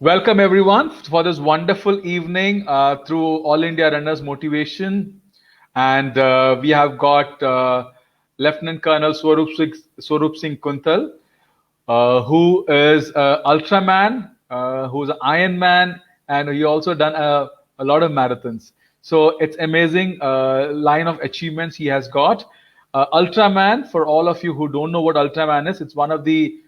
Welcome everyone for this wonderful evening through All India Runners Motivation, and we have got Lieutenant Colonel Swarup Singh Kuntal, who is Ultraman, who's an Iron Man, and he also done a lot of marathons. So it's amazing line of achievements he has got. Ultraman, for all of you who don't know what Ultraman is, it's one of the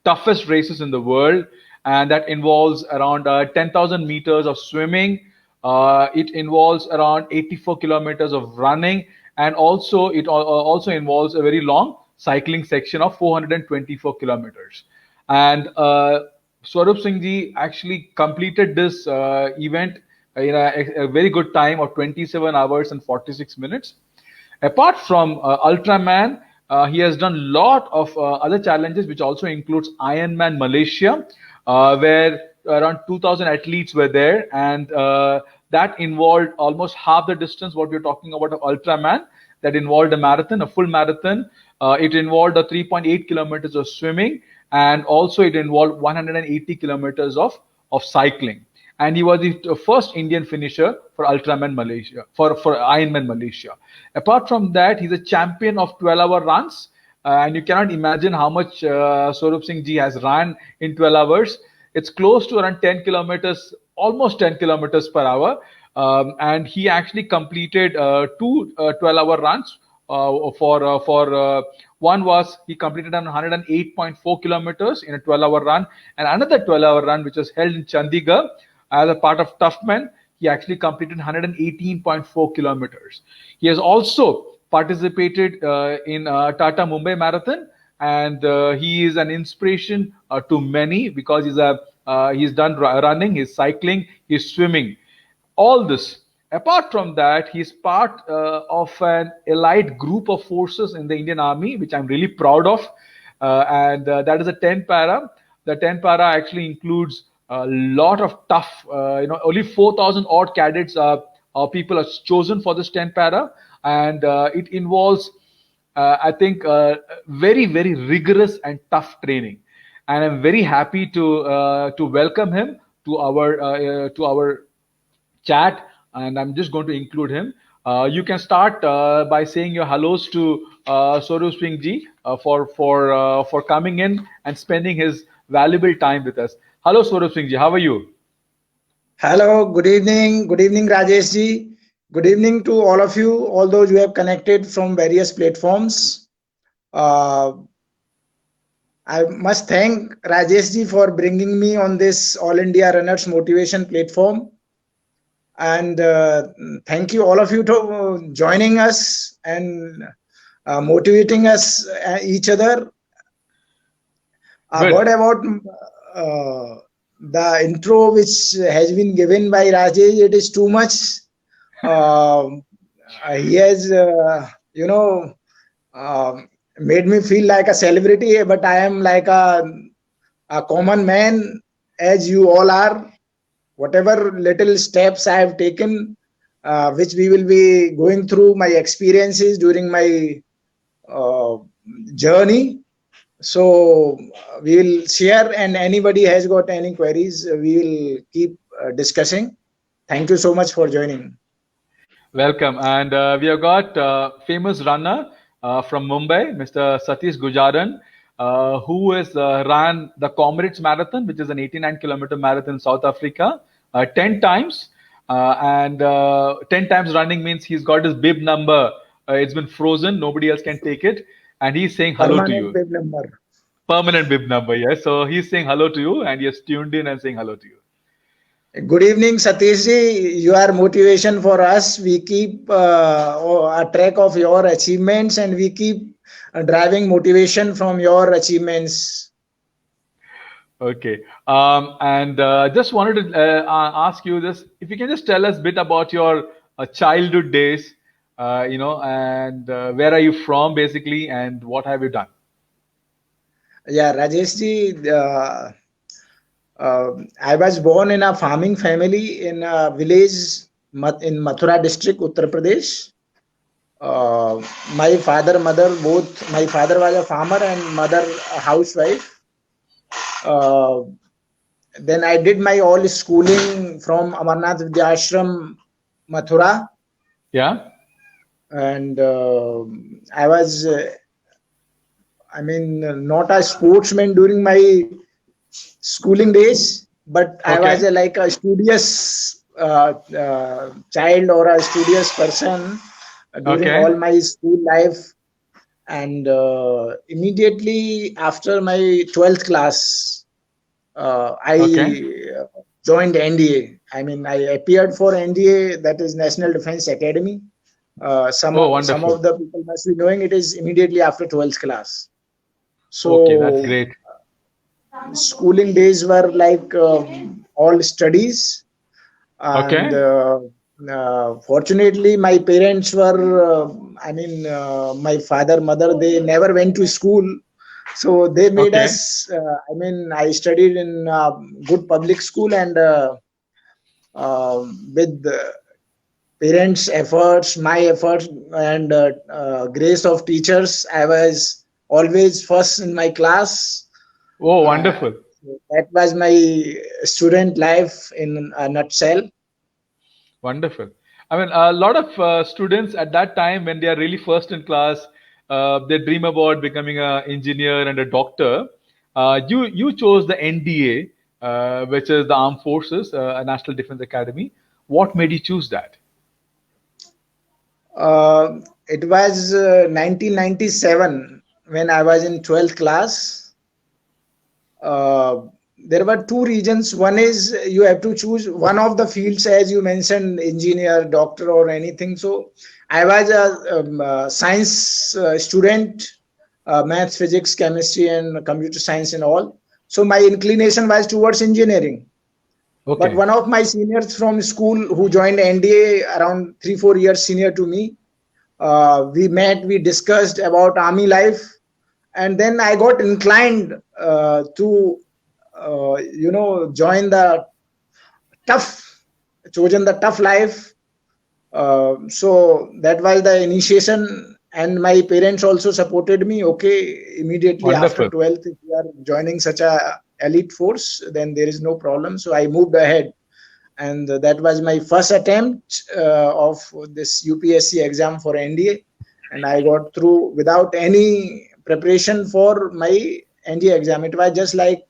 toughest races in the world, and that involves around 10,000 meters of swimming. It involves around 84 kilometers of running, and also it also involves a very long cycling section of 424 kilometers. And Swarup Singh ji actually completed this event in a very good time of 27 hours and 46 minutes. Apart from Ultraman, he has done a lot of other challenges, which also includes Ironman Malaysia, where around 2,000 athletes were there, and that involved almost half the distance what we're talking about of Ultraman. That involved a marathon, a full marathon. It involved 3.8 kilometers of swimming, and also it involved 180 kilometers of cycling. And he was the first Indian finisher for Ultraman Malaysia, for Ironman Malaysia. Apart from that, he's a champion of 12-hour runs, and you cannot imagine how much Swarup Singh ji has run in 12 hours. It's close to around 10 kilometers, almost 10 kilometers per hour. And he actually completed two 12-hour runs. One was he completed 108.4 kilometers in a 12-hour run, and another 12-hour run which was held in Chandigarh as a part of Toughman. He actually completed 118.4 kilometers. He has also participated in Tata Mumbai Marathon, and he is an inspiration to many because he's done running, he's cycling, he's swimming. All this. Apart from that, he's part of an elite group of forces in the Indian Army, which I'm really proud of, and that is a 10 para. The 10 para actually includes a lot of tough, only 4,000 odd cadets people are chosen for this 10 para, and it involves, I think, very, very rigorous and tough training. And I'm very happy to welcome him to our chat, and I'm just going to include him. You can start by saying your hellos to Swarup Singh ji for coming in and spending his valuable time with us. Hello, Swarup Singh ji. How are you? Hello. Good evening. Good evening, Rajesh ji. Good evening to all of you, all those who have connected from various platforms. I must thank Rajesh ji for bringing me on this All India Runners Motivation platform. And thank you all of you to joining us and motivating us each other. What about the intro which has been given by Rajesh? It is too much. He has, made me feel like a celebrity, but I am like a common man, as you all are. Whatever little steps I have taken, which we will be going through my experiences during my journey. So we will share, and anybody has got any queries, we will keep discussing. Thank you so much for joining. Welcome. And we have got famous runner from Mumbai, Mr. Satish Gujaran, who has ran the Comrades Marathon, which is an 89-kilometer marathon in South Africa, 10 times. And 10 times running means he's got his bib number. It's been frozen. Nobody else can take it. And he's saying hello to you. Bib number. Permanent bib number, yes. So he's saying hello to you, and he has tuned in and saying hello to you. Good evening, Satish ji. You are motivation for us. We keep a track of your achievements, and we keep driving motivation from your achievements. Okay. And just wanted to ask you this, if you can just tell us a bit about your childhood days, and where are you from basically, and what have you done? Yeah, Rajesh ji, I was born in a farming family in a village in Mathura district, Uttar Pradesh. My father, mother, both, my father was a farmer and mother a housewife. then I did my all schooling from Amarnath Vidyashram, Mathura, Yeah. and I was, I mean, not a sportsman during my schooling days, but I was Okay. like a studious child or a studious person during all Okay. my school life. And immediately after my 12th class, Okay. I joined NDA. I mean, I appeared for NDA, that is National Defense Academy. Oh, Some wonderful. of the people must be knowing it is immediately after 12th class. Okay, that's So great. schooling days were like all studies, and Okay. fortunately my parents were, my father, mother, they never went to school, so they made Okay. us, I studied in good public school, and with parents efforts, my efforts, and grace of teachers, I was always first in my class. Oh, uh, wonderful. that was my student life in a nutshell. Wonderful. I mean, a lot of students at that time, when they are really first in class, they dream about becoming an engineer and a doctor. You chose the NDA, which is the Armed Forces, a National Defense Academy. What made you choose that? It was 1997 when I was in 12th class. Uh, there were two regions. One is you have to choose one of the fields, as you mentioned, engineer, doctor, or anything. So I was a science student, maths, physics, chemistry, and computer science, and all. So my inclination was towards engineering. But Okay. one of my seniors from school who joined NDA around 3 4 years senior to me, we met, we discussed about army life, and then I got inclined to join the tough, chosen the tough life. So that was the initiation, and my parents also supported me. Okay, immediately after Wonderful. 12th, if you are joining such a elite force, then there is no problem. So I moved ahead, and that was my first attempt of this UPSC exam for NDA, and I got through without any preparation for my NDA exam. It was just like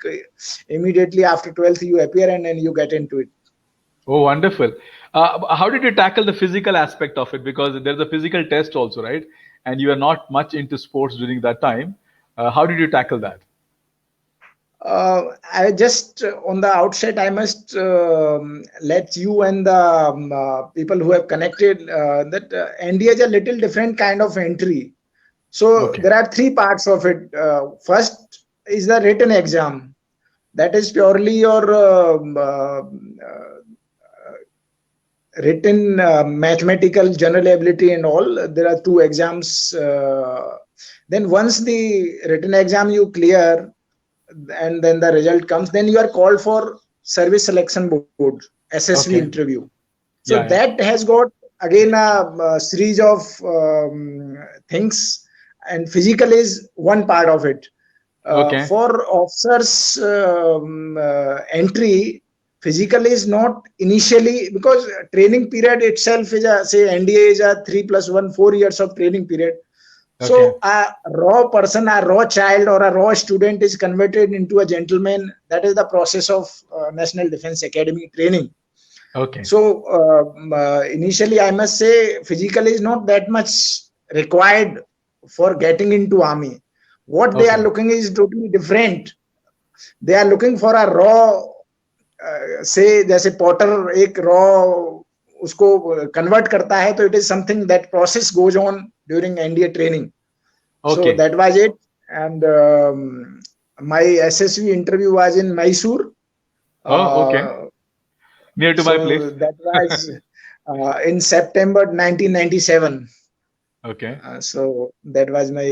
immediately after 12th you appear and then you get into it. Oh, wonderful. How did you tackle the physical aspect of it? Because there's a physical test also, right? And you are not much into sports during that time. How did you tackle that? I just on the outset, I must let you and the people who have connected that NDA is a little different kind of entry. So Okay. there are three parts of it. First is the written exam. That is purely your written mathematical general ability and all. There are two exams. Then once the written exam you clear, and then the result comes, then you are called for service selection board, SSV Okay. interview. So Yeah, yeah. that has got again a series of things, and physical is one part of it. Okay. For officers entry, physical is not initially, because training period itself is a, say NDA is a 3+1 4 years of training period. Okay. So a raw person, a raw child, or a raw student is converted into a gentleman. That is the process of National Defense Academy training. Okay. So initially, I must say, physical is not that much required for getting into army. What they are Okay. looking is totally different. They are looking for a raw, say जैसे potter एक raw उसको convert करता है, तो it is something that process goes on during NDA training. So Okay. that was it. And my SSV interview was in Mysore. Oh, okay. Uh, Near to my place. so that was in September 1997. Okay. So that was my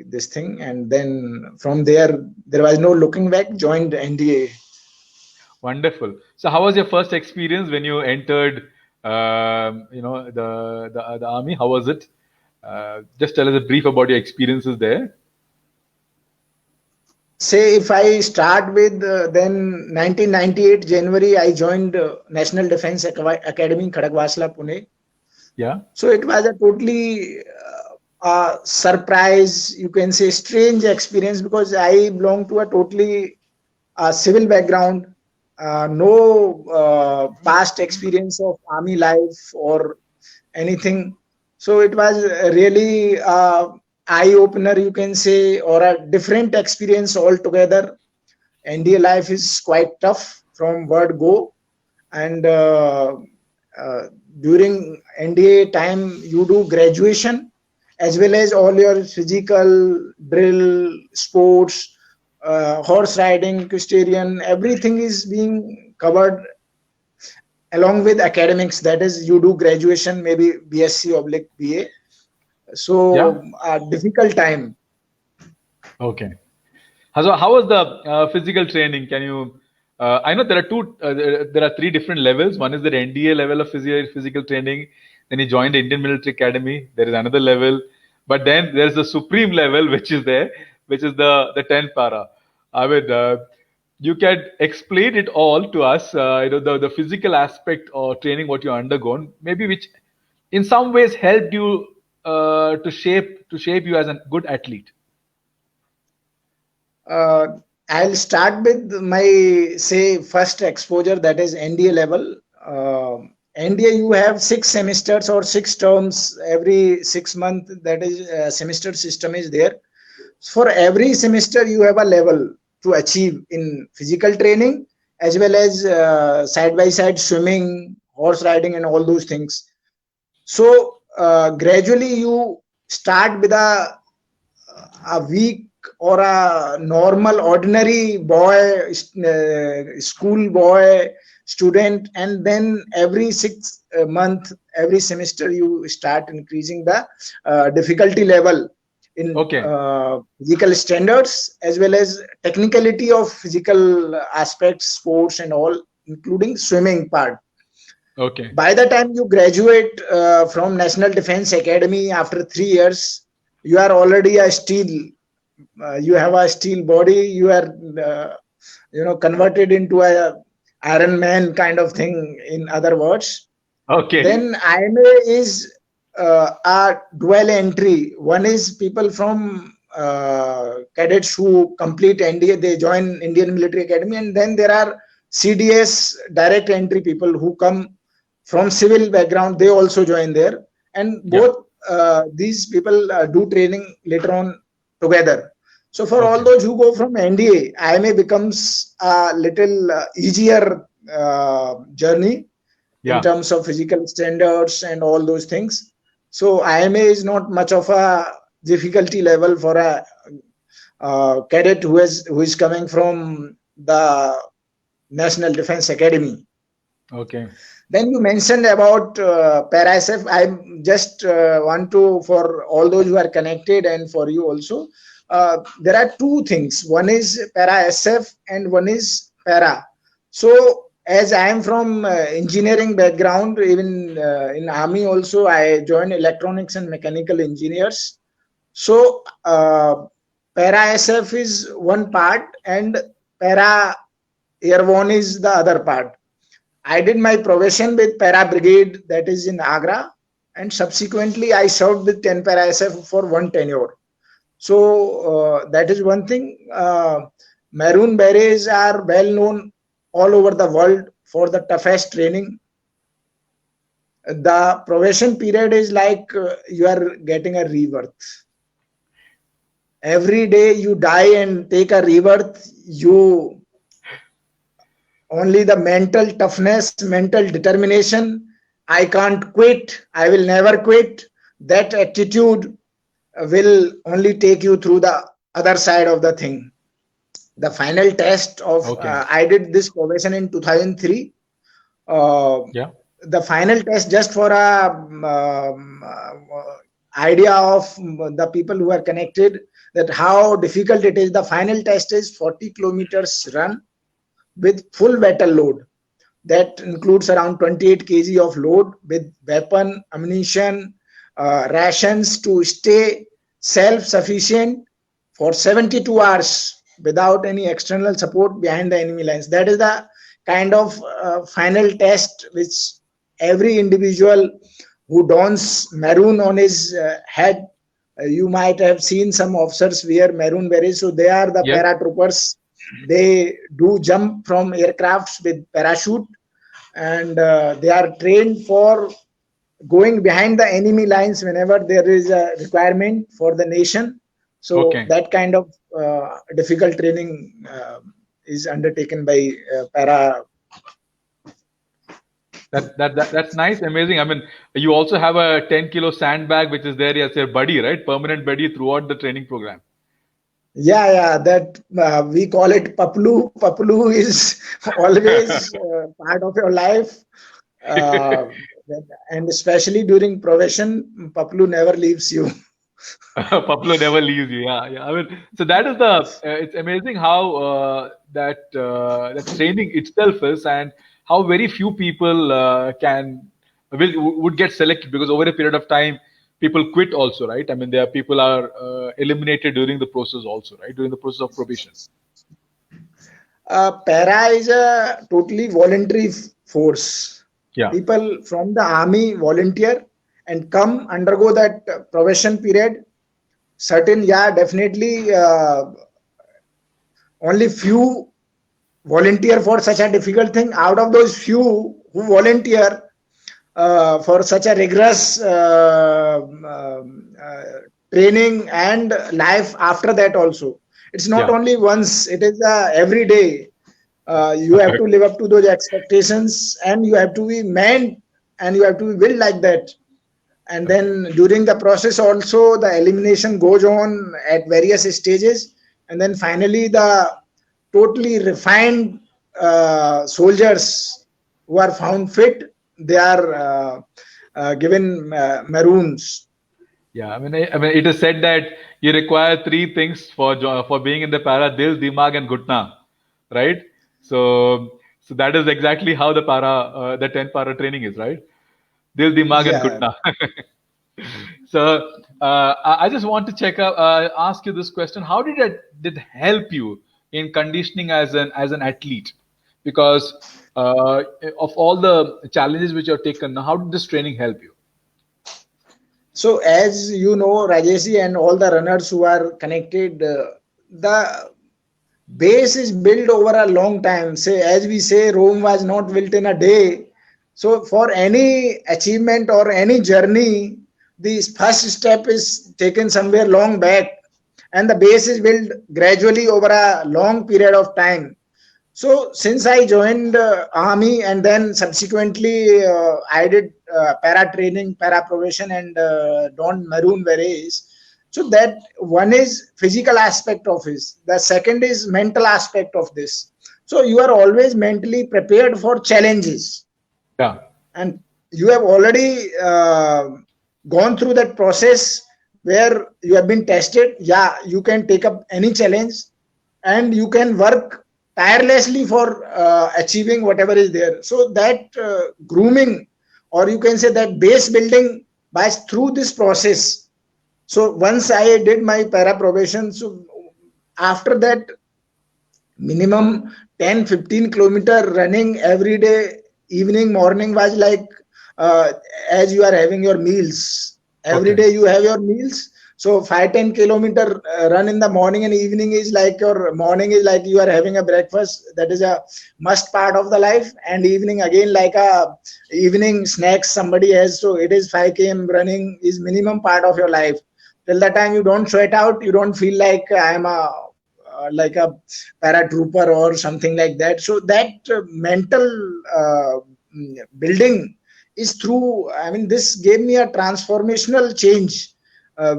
this thing, and then from there was no looking back. Joined NDA. Wonderful. So, how was your first experience when you entered, the army? How was it? Just tell us a brief about your experiences there. say if I start with then 1998 January, I joined National Defense Academy, Khadagwasla, Pune. Yeah. So it was a totally surprise, you can say strange experience, because I belong to a totally civil background, no past experience of army life or anything. So it was really eye opener, you can say, or a different experience altogether. NDA life is quite tough from word go, and uh, during NDA time you do graduation as well as all your physical drill, sports, horse riding, equestrian, everything is being covered along with academics. That is, you do graduation, maybe BSc oblique BA. Yeah. So a difficult time. Okay. So how was the physical training? Can you? I know there are there are three different levels. One is the NDA level of physical training. Then he joined the Indian Military Academy. There is another level, but then there's the supreme level, which is there, which is the 10 para. I mean, you can explain it all to us. The physical aspect or training what you undergone, maybe which in some ways helped you to shape you as a good athlete. Uh, I'll start with my say first exposure, that is NDA level. NDA, you have 6 semesters or 6 terms every 6 months. That is semester system is there. For every semester, you have a level to achieve in physical training as well as side by side swimming, horse riding, and all those things. So gradually, you start with a weak or a normal ordinary boy, school boy, student, and then every 6 month, every semester you start increasing the difficulty level in Okay. physical standards as well as technicality of physical aspects, sports and all, including swimming part. Okay. By the time you graduate from National Defense Academy after 3 years, you are already a steel. You have a steel body. You are, converted into a Iron Man kind of thing. In other words, Okay. then IMA is a dual entry. One is people from cadets who complete NDA, they join Indian Military Academy, and then there are CDS direct entry people who come from civil background. They also join there, and Yeah. both these people do training later on together. So for all Okay. those who go from NDA, IMA becomes a little easier journey in Yeah. terms of physical standards and all those things. So IMA is not much of a difficulty level for a cadet who is coming from the National Defense Academy. Okay. Then you mentioned about para SF. I just want to, for all those who are connected and for you also, there are two things. One is para SF and one is para. So as I am from engineering background, even in army also, I joined electronics and mechanical engineers. So para SF is one part and para airborne is the other part. I did my probation with Para Brigade, that is in Agra, and subsequently I served with 10 Para SF for one tenure. So that is one thing. Maroon Berets are well known all over the world for the toughest training. The probation period is like you are getting a rebirth. Every day you die and take a rebirth, you only the mental toughness, mental determination. I can't quit. I will never quit. That attitude will only take you through the other side of the thing. The final test of Okay. I did this probation in 2003. Uh, Yeah. the final test, just for a idea of the people who are connected, that how difficult it is. The final test is 40 kilometers run with full battle load. That includes around 28 kg of load with weapon, ammunition, rations to stay self-sufficient for 72 hours. without any external support behind the enemy lines. That is the kind of final test which every individual who dons maroon on his head. You might have seen some officers wear maroon berets, so they are the Yes. paratroopers. They do jump from aircrafts with parachute, and they are trained for going behind the enemy lines whenever there is a requirement for the nation. So Okay. that kind of difficult training is undertaken by para. That's nice, amazing. I mean, you also have a 10-kilo sandbag which is there as your buddy, right? Permanent buddy throughout the training program. Yeah, that we call it paplu. Paplu is always part of your life, uh, and especially during probation, paplu never leaves you. Pablo never leaves you. Yeah. I mean, so that is it's amazing how that training itself is, and how very few people would get selected, because over a period of time, people quit also, right? I mean, there are people are eliminated during the process also, right? During the process of probation. Para is a totally voluntary force. Yeah. People from the army volunteer and come undergo that probation period. Certain, yeah, definitely only few volunteer for such a difficult thing. Out of those few who volunteer for such a rigorous training and life after that also. It's not Yeah. only once, it is every day. You have to live up to those expectations, and you have to be meant, and you have to be built like that. And then during the process also, the elimination goes on at various stages, and then finally the totally refined soldiers who are found fit, they are given maroons. Yeah, I mean, it is said that you require three things for being in the para: dil, dimag, and ghutna, right? So that is exactly how the 10 para training is, right? Dil, dimag, and Yeah. ghutna. So I just want to ask you this question: how did it help you in conditioning as an athlete? Because of all the challenges which you have taken, how did this training help you? So as you know, Rajeshi and all the runners who are connected, the base is built over a long time. Say, as we say, Rome was not built in a day. So for any achievement or any journey, the first step is taken somewhere long back, and the base is built gradually over a long period of time. So since I joined army, and then subsequently I did para training, para probation, and don maroon berets. So that one is physical aspect of this. The second is mental aspect of this. So you are always mentally prepared for challenges, Yeah. and you have already gone through that process where you have been tested. Yeah, you can take up any challenge, and you can work tirelessly for achieving whatever is there. So that grooming, or you can say that base building by through this process. So once I did my para probation, so after that, minimum 10-15 kilometer running every day, evening, morning, was like as you are having your meals. Every Okay. day you have your meals. So 5-10 kilometer run in the morning and evening is like your morning is like you are having a breakfast. That is a must part of the life. And evening again like a evening snacks somebody has. So it is 5 km running is minimum part of your life. Till the time you don't sweat out, you don't feel like I am a like a paratrooper or something like that. So that mental building is through. I mean, this gave me a transformational change,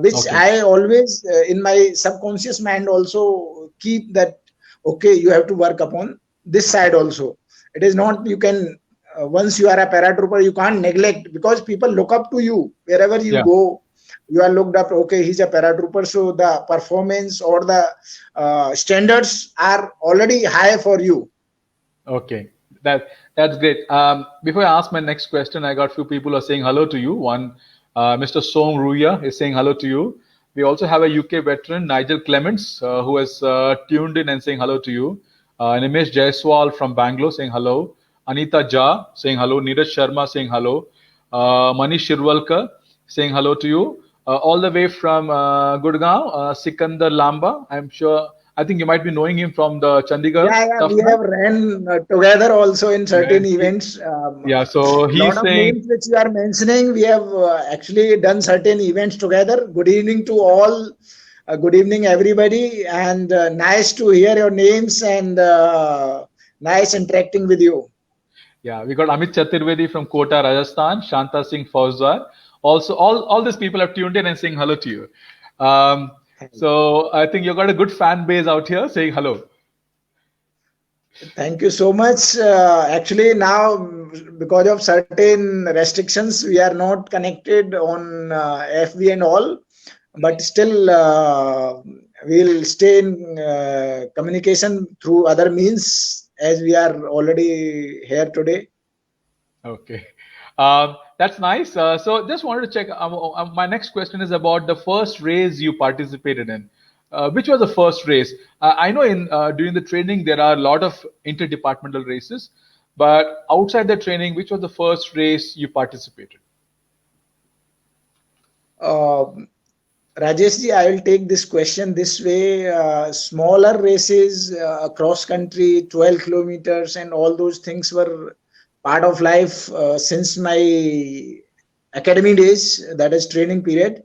which Okay. I always in my subconscious mind also keep that. Okay, you have to work upon this side also. It is not you can. Once you are a paratrooper, you can't neglect, because people look up to you wherever you Yeah. go. You are looked up. Okay, he's a paratrooper, so the performance or the standards are already high for you. Okay, that's great. Before I ask my next question, I got few people who are saying hello to you. One, Mr. Som Ruya is saying hello to you. We also have a UK veteran, Nigel Clements, who has tuned in and saying hello to you. Nimesh Jaiswal from Bangalore saying hello. Anita Jha saying hello. Neeraj Sharma saying hello. Manish Shirvalkar saying hello to you. All the way from Gurgaon, Sikandar Lamba. I think you might be knowing him from the Chandigarh Yeah, Tough we Mudder. have ran together also in certain Yeah, events. yeah, so Lot he's of saying, names which you are mentioning, we have actually done certain events together. Good evening to all. Good evening, everybody, and nice to hear your names and nice interacting with you. yeah, we got Amit Chaturvedi from Kota, Rajasthan, Shanta Singh Fauzdar. Also, all these people have tuned in and saying hello to you. Um, so I think you got a good fan base out here saying hello. Thank you so much. Actually, now because of certain restrictions, we are not connected on FB and all, but still we'll stay in communication through other means as we are already here today. Okay. That's nice. So just wanted to check. My next question is about the first race you participated in. Which was the first race? I know in during the training there are a lot of interdepartmental races, but outside the training, which was the first race you participated? Uh, Rajesh ji, I will take this question this way. Smaller races, cross country, 12 kilometers, and all those things were part of life since my academy days, that is training period.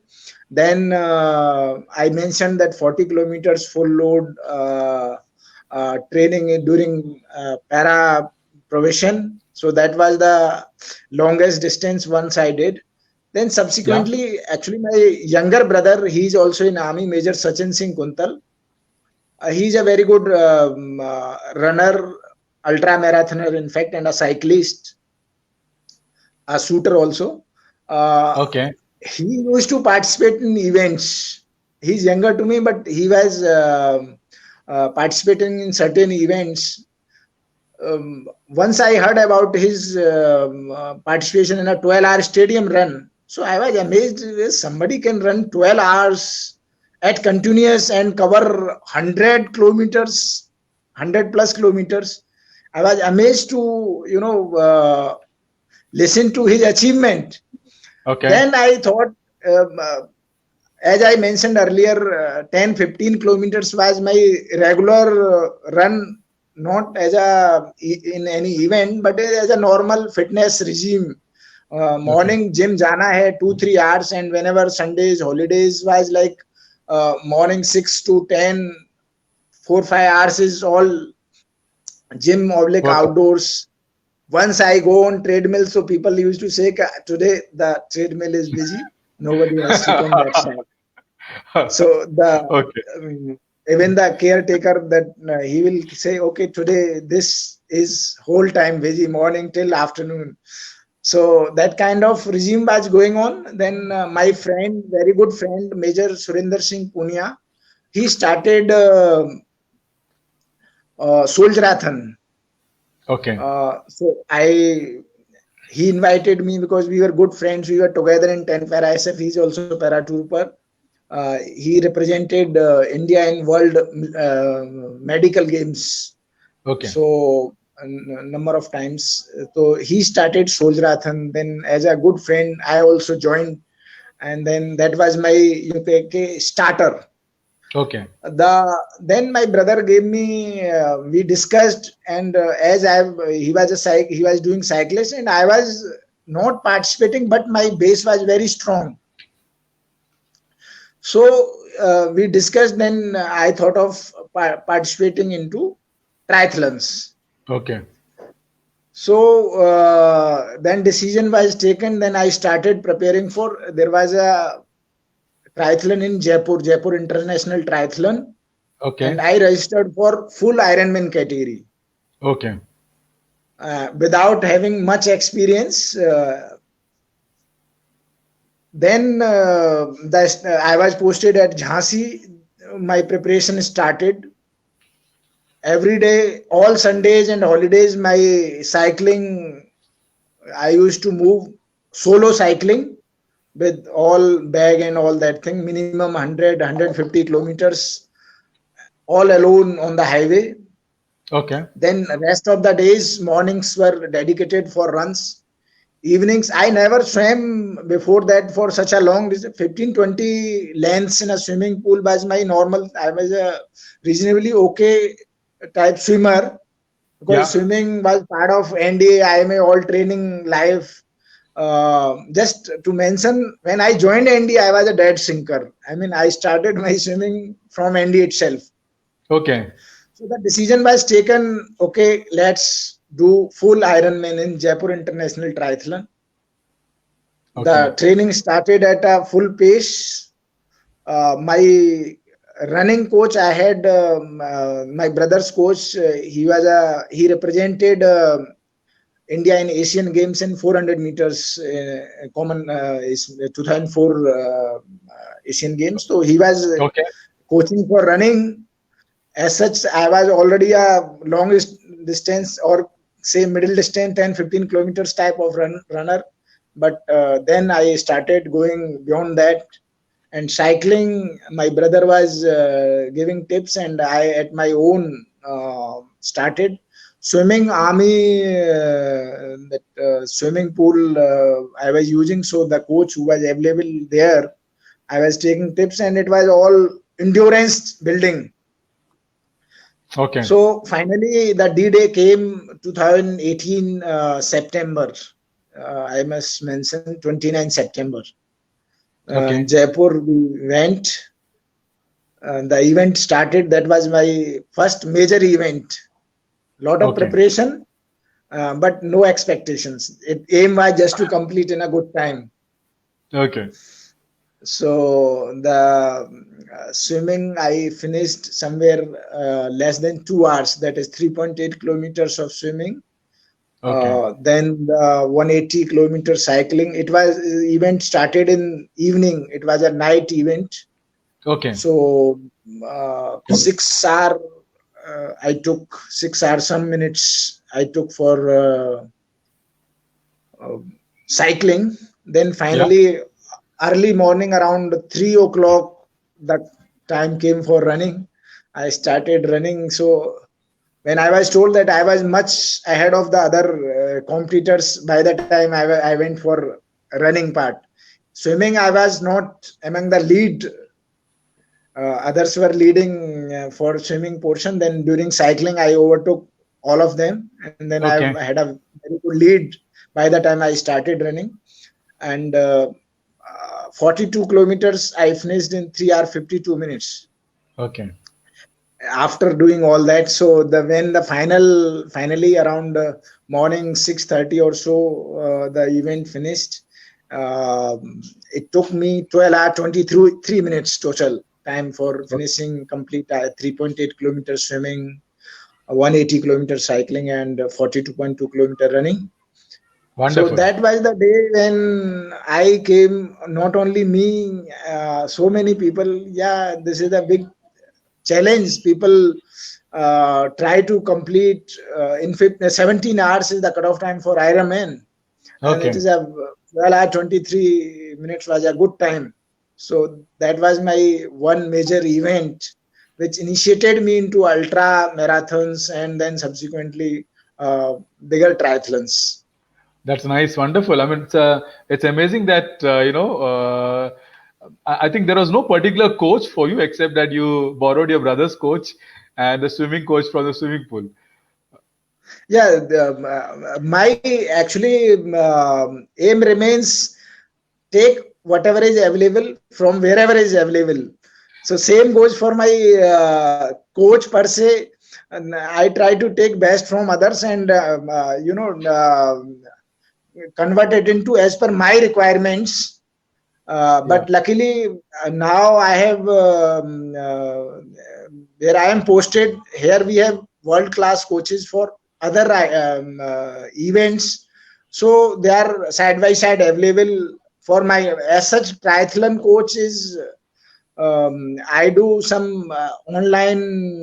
Then I mentioned that 40 kilometers full load training during para provision. So that was the longest distance once I did. Then Yeah. subsequently, actually, my younger brother, he's also in army, Major Sachin Singh Kuntal. He's a very good runner, ultra marathoner, in fact, and a cyclist, a shooter also. Uh, Okay. he used to participate in events. He's younger to me, but he was participating in certain events. Once I heard about his participation in a 12-hour stadium run. So I was amazed somebody can run 12 hours at continuous and cover 100 kilometers, 100 plus kilometers. I was amazed to, listen to his achievement. Okay. Then I thought, um, uh, as I mentioned earlier, 10, 15 kilometers was my regular run, not as a in any event, but as a normal fitness regime. Okay. Morning gym jana hai 2-3 hours, and whenever Sundays, holidays was like morning 6 to 10, 4-5 hours is all gym oblique Workout. outdoors. Once I go on treadmill, so people used to say, today the treadmill is busy. Nobody has sit on that side. So Okay. even the caretaker that he will say, okay, today this is whole time busy, morning till afternoon. So that kind of regime was going on. Then my friend, very good friend, Major Surinder Singh Punia, he started Soldierathon. Okay. So he invited me because we were good friends. We were together in 10 para SF. He's also paratrooper. He represented India in world medical games. Okay. So a number of times. So he started Soldierathon. Then as a good friend, I also joined, and then that was my UPK starter. Okay. Then my brother gave me. We discussed, and as he was he was doing cyclist, and I was not participating, but my base was very strong. So we discussed. Then I thought of participating into triathlons. Okay. So then decision was taken. Then I started preparing for. There was a triathlon in Jaipur, Jaipur International Triathlon, and Okay. I registered for full Ironman category Okay. without having much experience. Then I was posted at Jhansi. My preparation started every day, all Sundays and holidays. My cycling, I used to move solo cycling. with all bag and all that thing, minimum 100-150 kilometers, all alone on the highway. Okay. Then rest of the days, mornings were dedicated for runs. Evenings, I never swam before that for such a long distance. 15-20 lengths in a swimming pool was my normal. I was a reasonably okay type swimmer, because Yeah. swimming was part of NDA, IMA, all training life. Just to mention, when I joined NDA, I was a dead sinker. I mean, I started my swimming from NDA itself. Okay. So the decision was taken, okay, let's do full Ironman in Jaipur International Triathlon. Okay. The training started at a full pace. My running coach, I had my brother's coach. He represented India in Asian Games in 400 meters. Common is 2004 Asian Games. So he was Okay. coaching for running. As such, I was already a long distance, or say middle distance, 10-15 kilometers type of runner. But then I started going beyond that. And cycling, my brother was giving tips, and I at my own started. Swimming, army, that swimming pool I was using. So the coach who was available there, I was taking tips, and it was all endurance building. Okay. So finally, the D-Day came 2018 September. I must mention 29 September. Okay. Jaipur, we went. The event started. That was my first major event. Lot of Okay. preparation, but no expectations. It aim was just to complete in a good time. Okay. So the swimming, I finished somewhere less than 2 hours. That is 3.8 kilometers of swimming. Okay. Then the 180 kilometer cycling. It was event started in evening. It was a night event. Okay. So 6 hour, I took 6 hours some minutes. I took for cycling. Then Yeah. finally, early morning around 3 o'clock, the time came for running. I started running. So when I was told that I was much ahead of the other competitors, by the time I went for running part. Swimming, I was not among the lead. Others were leading for swimming portion. Then during cycling, I overtook all of them, and then I Okay. had a very good lead by the time I started running. And 42 kilometers I finished in 3 hours 52 minutes Okay. after doing all that. So the when the finally around morning 6:30 or so, the event finished. It took me 12 hours 23 minutes total time for finishing complete 3.8 kilometers swimming, 180 kilometers cycling, and 42.2 kilometer running. So Wonderful. that was the day when I came. Not only me, so many people. Yeah, this is a big challenge. People try to complete in 17 hours is the cutoff time for Ironman, and it Okay. is a 12 hour 23 minutes was a good time. So that was my one major event, which initiated me into ultra marathons and then subsequently bigger triathlons. That's nice. Wonderful. I mean, it's amazing that I think there was no particular coach for you except that you borrowed your brother's coach and the swimming coach from the swimming pool. Yeah, my actually aim remains, take whatever is available from wherever is available. So same goes for my coach per se. And I try to take best from others, and convert it into as per my requirements. Yeah. But luckily now I have where I am posted here, we have world class coaches for other events. So they are side by side available for my, as such triathlon coach is I do some online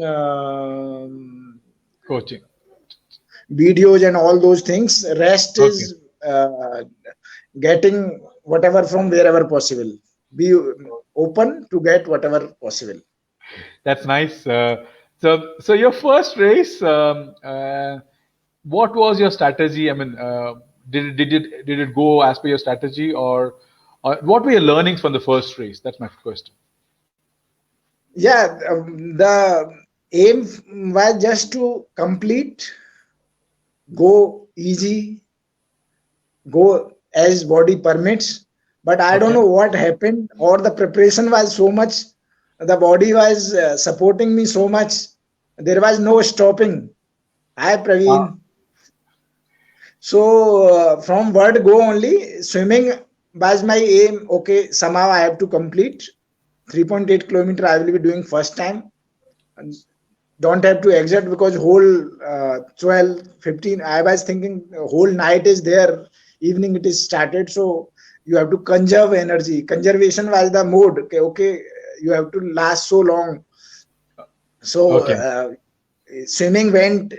Coaching. videos and all those things. Rest Okay. is uh, getting whatever from wherever possible. Be open to get whatever possible. That's nice. So your first race, what was your strategy? I mean, did it go as per your strategy, or what were your learnings from the first race? That's my question. Yeah, the aim was just to complete, go easy, go as body permits. But I don't Okay. know what happened, or the preparation was so much, the body was supporting me so much, there was no stopping. Hi Uh, Praveen. So from word go only, swimming was my aim. Okay, somehow I have to complete 3.8 kilometer. I will be doing first time. And don't have to exert because whole 12, 15. I was thinking whole night is there, evening it is started. So you have to conserve energy. Conservation was the mode. Okay, okay, you have to last so long. So okay. swimming went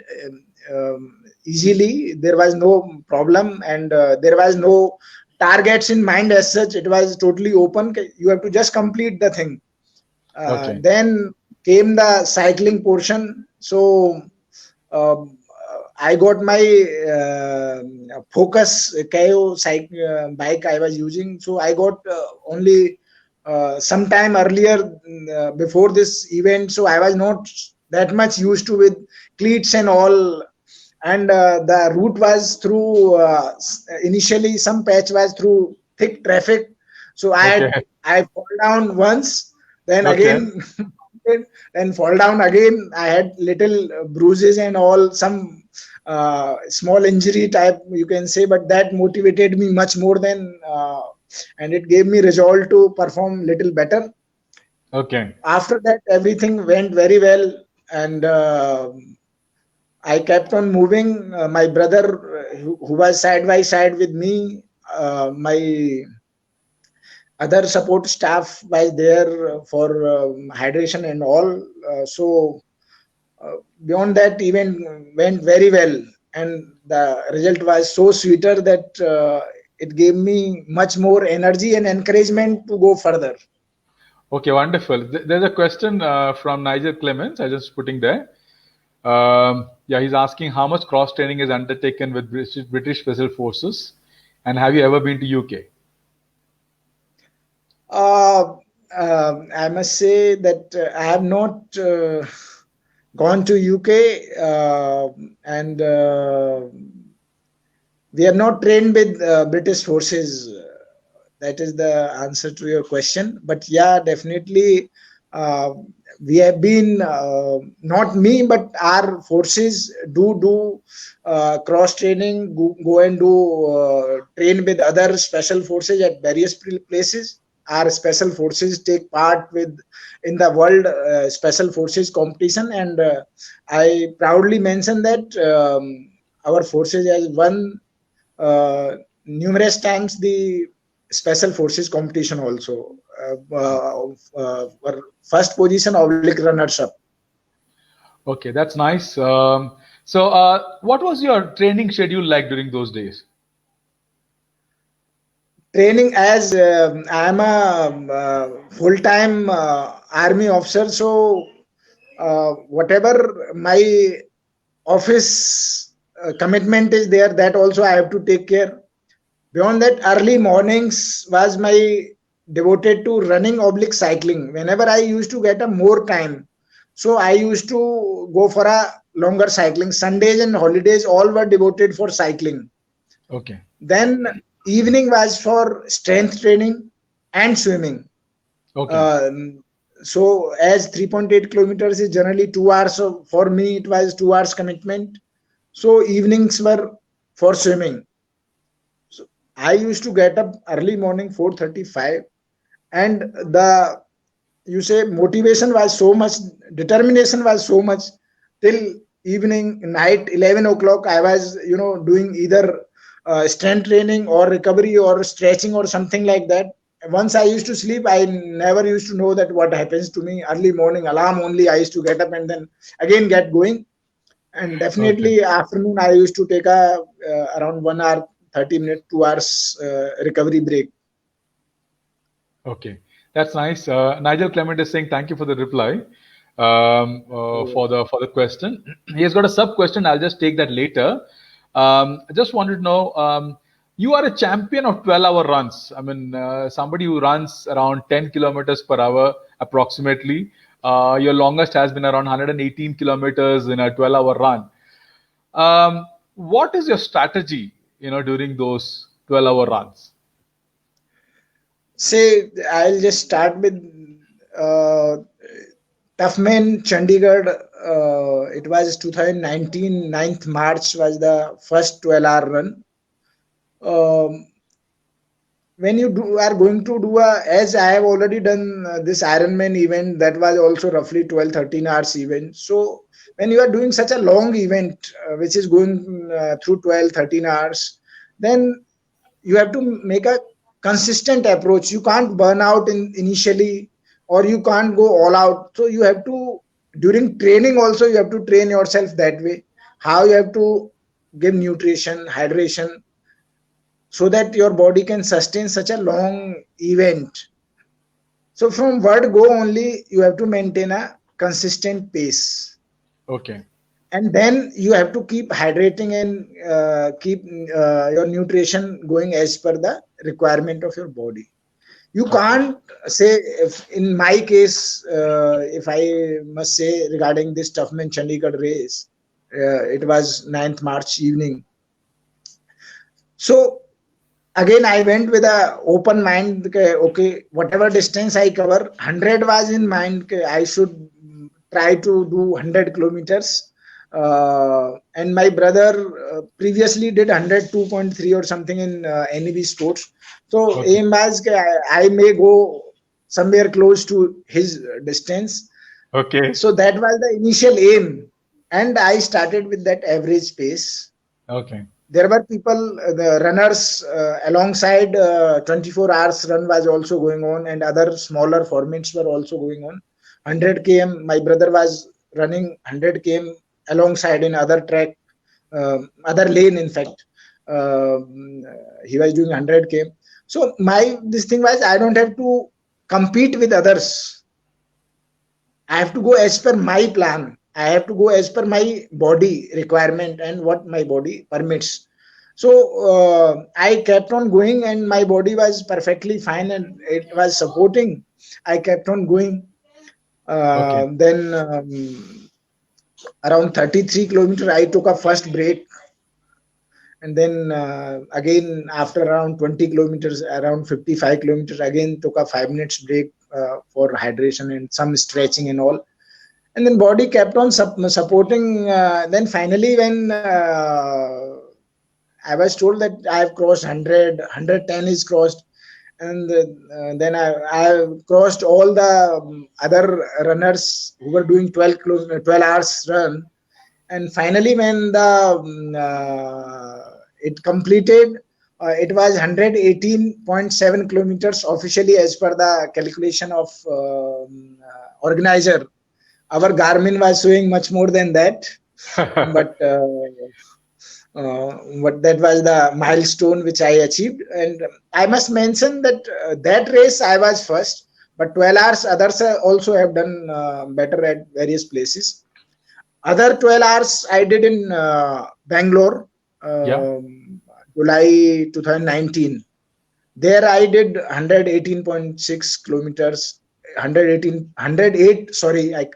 easily. There was no problem, and there was no targets in mind as such. It was totally open. You have to just complete the thing. Okay. Then came the cycling portion. So I got my Focus KO bike I was using. So I got only sometime earlier before this event. So I was not that much used to with cleats and all. And the route was through initially some patch was through thick traffic. So Okay. I fall down once, then Okay. again then fall down again. I had little bruises and all, some small injury type you can say, but that motivated me much more than and it gave me resolve to perform little better. Okay. After that, everything went very well, and I kept on moving. My brother, who was side by side with me, my other support staff was there for hydration and all. Beyond that, event went very well, and the result was so sweeter that it gave me much more energy and encouragement to go further. Okay. Wonderful. There's a question from Nigel Clements. I just putting there. Yeah, he's asking how much cross training is undertaken with British Special Forces, and have you ever been to UK? Uh, I must say that I have not gone to UK, and we have not trained with British forces. That is the answer to your question. But yeah, definitely, uh, we have been not me, but our forces do cross training, go and do train with other special forces at various places. Our special forces take part with in the world special forces competition, and I proudly mention that our forces has won uh, numerous times the special forces competition also. For first position oblique runners up. Okay, that's nice. So, what was your training schedule like during those days? Training as I am a full-time army officer, so whatever my office commitment is there, that also I have to take care. Beyond that, early mornings was my devoted to running oblique cycling. Whenever I used to get a more time, so I used to go for a longer cycling. Sundays and holidays all were devoted for cycling. Okay. Then evening was for strength training and swimming. Okay. Uh, so as 3.8 kilometers is generally 2 hours, so for me it was 2 hours commitment. So evenings were for swimming. So I used to get up early morning 4:35, and the you say motivation was so much, determination was so much till evening, night 11 o'clock. I was doing either strength training or recovery or stretching or something like that. Once I used to sleep, I never used to know that what happens to me. Early morning alarm only I used to get up and then again get going. And Okay. definitely afternoon I used to take a around 1 hour 30 minute, 2 hours recovery break. Okay, that's nice. Nigel Clement is saying thank you for the reply, for the question. He has got a sub question. I'll just take that later. I just wanted to know. You are a champion of 12-hour runs. I mean, somebody who runs around 10 kilometers per hour approximately. Your longest has been around 118 kilometers in a 12-hour run. What is your strategy, during those 12-hour runs? Say, I'll just start with Toughman Chandigarh. It was 2019, 9th March was the first 12-hour run. When you are going to do as I have already done this Ironman event, that was also roughly 12, 13 hours event. So when you are doing such a long event, which is going through 12, 13 hours, then you have to make a consistent approach. You can't burn out initially, or you can't go all out. So you have to, during training also, you have to train yourself that way. How you have to give nutrition, hydration, so that your body can sustain such a long event. So from word go only, you have to maintain a consistent pace. Okay. And then you have to keep hydrating and keep your nutrition going as per the requirement of your body. You can't say, if in my case, if I must say regarding this Toughman Chandigarh race, it was 9th March evening. So again, I went with a open mind. Okay, whatever distance I cover, 100 was in mind. I should try to do 100 kilometers. And my brother previously did 102.3 or something in NEV Sports. So aim was I may go somewhere close to his distance. Okay. So that was the initial aim, and I started with that average pace. Okay. There were people, the runners alongside. 24 hours run was also going on, and other smaller formats were also going on. 100 km, my brother was running 100 km alongside in other track, other lane. In fact, he was doing 100 km. So this thing was, I don't have to compete with others. I have to go as per my plan. I have to go as per my body requirement and what my body permits. So I kept on going, and my body was perfectly fine, and it was supporting. I kept on going. Then around 33 kilometers, I took a first break. And then again, after around 20 kilometers, around 55 kilometers, again took a 5 minutes break for hydration and some stretching and all. And then body kept on supporting. Then finally, when I was told that I have crossed 100, 110 is crossed. And then I crossed all the other runners who were doing 12 hours run. And finally, when it completed, it was 118.7 kilometers officially as per the calculation of organizer. Our Garmin was showing much more than that, but that was the milestone which I achieved. And I must mention that that race I was first, but 12 hours others also have done better at various places. Other 12 hours I did in Bangalore, July 2019. There I did 118.6 kilometers, 108, sorry, I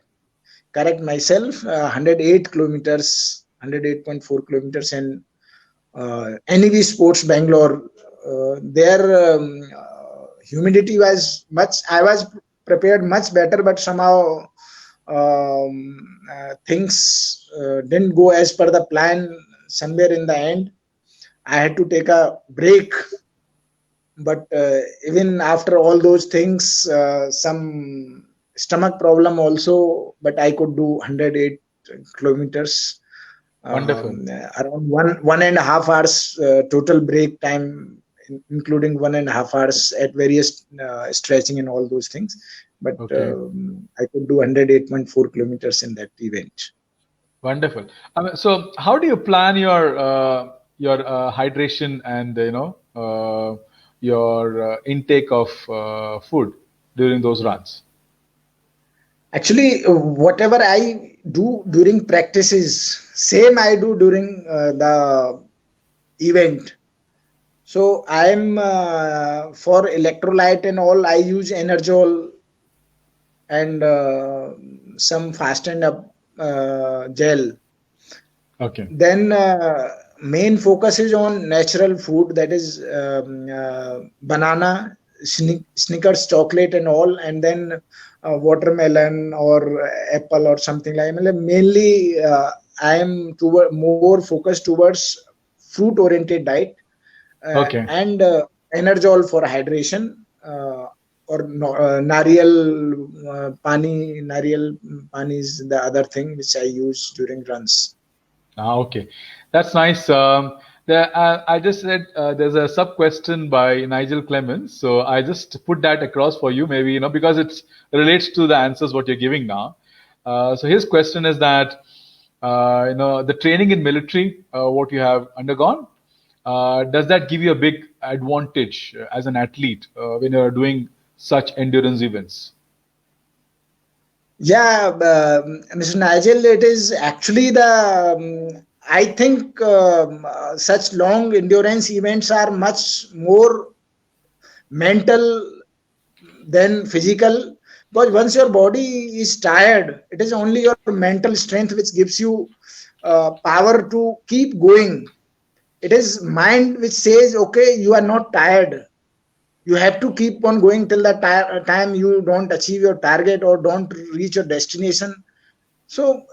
correct myself, 108 kilometers, 108.4 kilometers in NEV Sports Bangalore. Their humidity was much, I was prepared much better, but somehow things didn't go as per the plan. Somewhere in the end, I had to take a break. But even after all those things, some stomach problem also, but I could do 108 kilometers. Wonderful. Around 1.5 hours total break time, including 1.5 hours at various stretching and all those things. But I could do 108.4 kilometers in that event. Wonderful. So how do you plan your your hydration and your intake of food during those runs? Actually, whatever I do during practices, same I do during the event. So I'm for electrolyte and all, I use Energol and some fasten up gel. Okay. Then main focus is on natural food, that is banana, Snickers chocolate and all, and then watermelon or apple or something like that. Mainly I am more focused towards fruit oriented diet, Okay. and Energol for hydration, or nariyal pani is the other thing which I use during runs. Okay, that's nice. I just said there's a sub question by Nigel Clemens, so I just put that across for you, maybe because it relates to the answers what you're giving now. So his question is that the training in military, what you have undergone, does that give you a big advantage as an athlete when you're doing such endurance events? Yeah, Mr. Nigel, it is actually I think such long endurance events are much more mental than physical, because once your body is tired, it is only your mental strength which gives you power to keep going. It is mind which says, okay, you are not tired. You have to keep on going till the time you don't achieve your target or don't reach your destination. So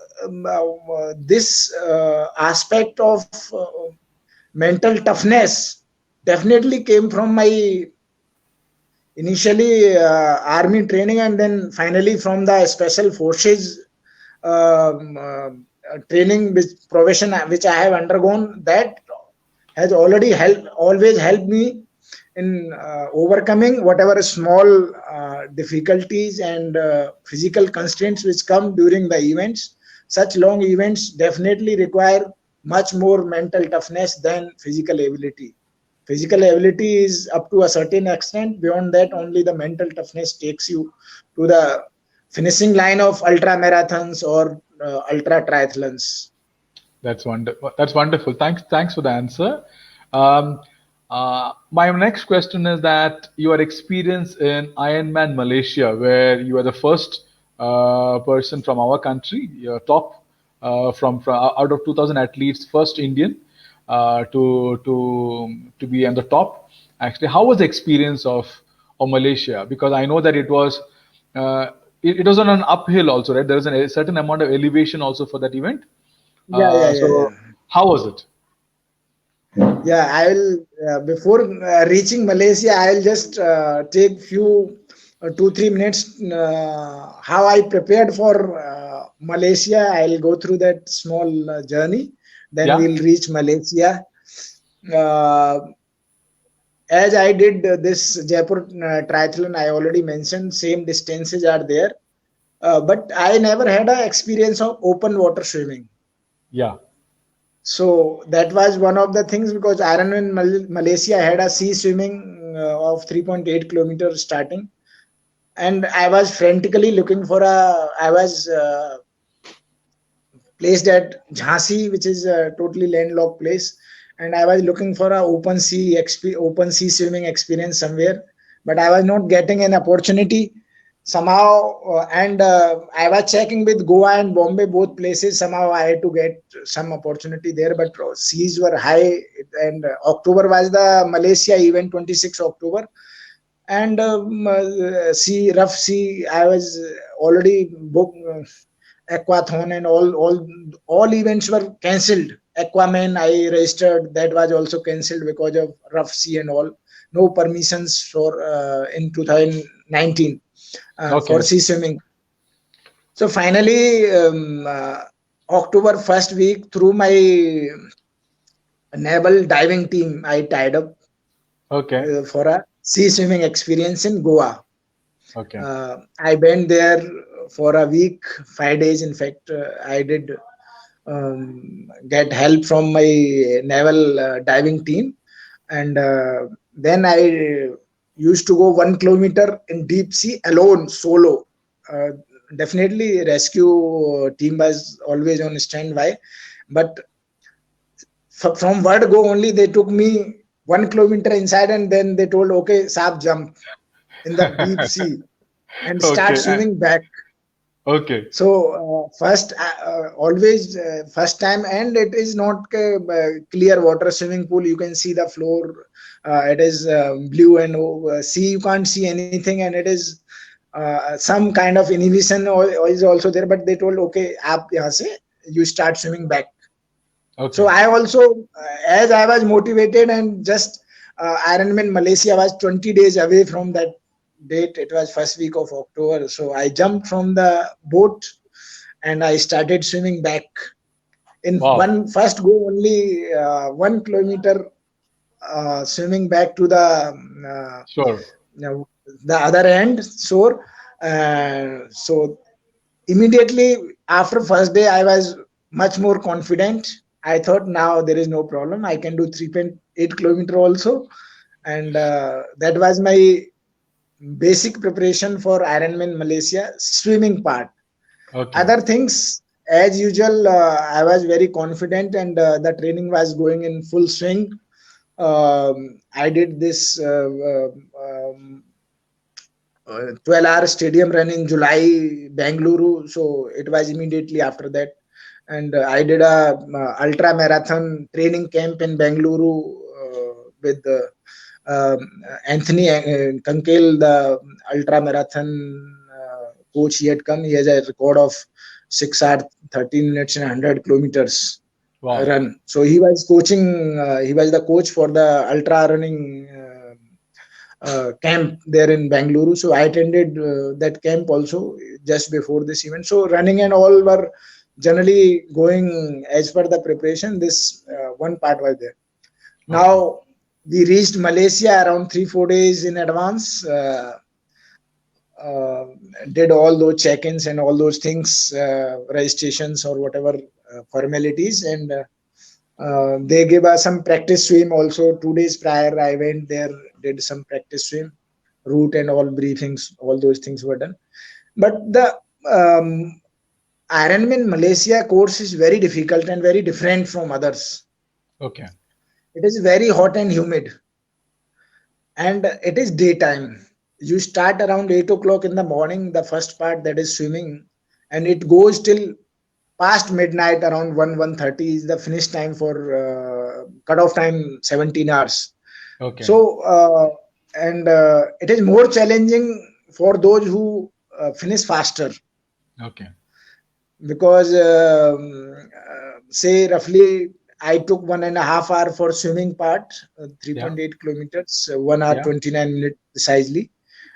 this aspect of mental toughness definitely came from my initially army training, and then finally from the special forces training, which profession which I have undergone. That has always helped me in overcoming whatever small difficulties and physical constraints which come during the events. Such long events definitely require much more mental toughness than physical ability. Physical ability is up to a certain extent. Beyond that, only the mental toughness takes you to the finishing line of ultra marathons or ultra triathlons. That's wonderful. That's wonderful. Thanks for the answer. Um, my next question is that your experience in Ironman Malaysia, where you are the first person from our country, your top from out of 2,000 athletes, first Indian to be on the top. Actually, how was the experience of Malaysia? Because I know that it was it was on an uphill also, right? There is a certain amount of elevation also for that event. So how was it? Yeah, I will. Before reaching Malaysia, I'll just take few 2-3 minutes how I prepared for Malaysia. I'll go through that small journey. Then Yeah. we'll reach Malaysia. As I did this Jaipur triathlon, I already mentioned same distances are there, but I never had an experience of open water swimming. Yeah. So that was one of the things, because Ironman Malaysia had a sea swimming of 3.8 kilometers starting, and I was frantically looking for I was placed at Jhansi, which is a totally landlocked place, and I was looking for a open sea swimming experience somewhere, but I was not getting an opportunity somehow. And I was checking with Goa and Bombay, both places. Somehow I had to get some opportunity there, but seas were high, and October was the Malaysia event, 26 October. And rough sea, I was already booked. Aquathon and all events were cancelled. Aquaman I registered, that was also cancelled because of rough sea and all. No permissions for in 2019 for sea swimming. So finally, October first week, through my naval diving team, I tied up for a sea swimming experience in Goa. I went there for a week, 5 days. In fact, I did get help from my naval diving team, and then I used to go 1 kilometer in deep sea alone, solo. Uh, Definitely, rescue team was always on standby, but from word go only, they took me 1 kilometer inside, and then they told, "Okay, Saab, jump in the deep sea and start Okay. swimming back." Okay. So first, always first time, and it is not clear water swimming pool. You can see the floor. It is blue, and sea you can't see anything, and it is some kind of inhibition is also there. But they told, okay, aap yahan se you start swimming back. So Okay. I also, as I was motivated, and just Ironman Malaysia was 20 days away from that date. It was first week of October. So I jumped from the boat and I started swimming back. In Wow. one first go only 1 kilometer swimming back to Sure. the other end shore. So immediately after first day, I was much more confident. I thought, now there is no problem, I can do 3.8 kilometer also, and that was my basic preparation for Ironman Malaysia swimming part. Okay. Other things, as usual, I was very confident, and the training was going in full swing. I did this 12-hour stadium run in July, Bangalore. So it was immediately after that. And I did a ultra marathon training camp in Bangalore with Anthony Kankel, the ultra marathon coach. He had come. He has a record of 6 hours, 13 minutes and 100 kilometers Wow. run. So he was coaching. He was the coach for the ultra running camp there in Bangalore. So I attended that camp also just before this event. So running and all were generally going as per the preparation. This one part was there. Okay. Now we reached Malaysia around 3-4 days in advance. Uh, did all those check-ins and all those things, registrations or whatever formalities, and they gave us some practice swim also. 2 days prior, I went there, did some practice swim, route and all briefings, all those things were done. But the Ironman Malaysia course is very difficult and very different from others. Okay. It is very hot and humid, and it is daytime. You start around 8 o'clock in the morning, the first part, that is swimming, and it goes till past midnight, around 1:30 is the finish time for cutoff time, 17 hours. Okay. So and it is more challenging for those who finish faster, Okay. because say roughly I took 1.5 hour for swimming part, Yeah. 3.8 kilometers, 1 hour Yeah. 29 minutes precisely.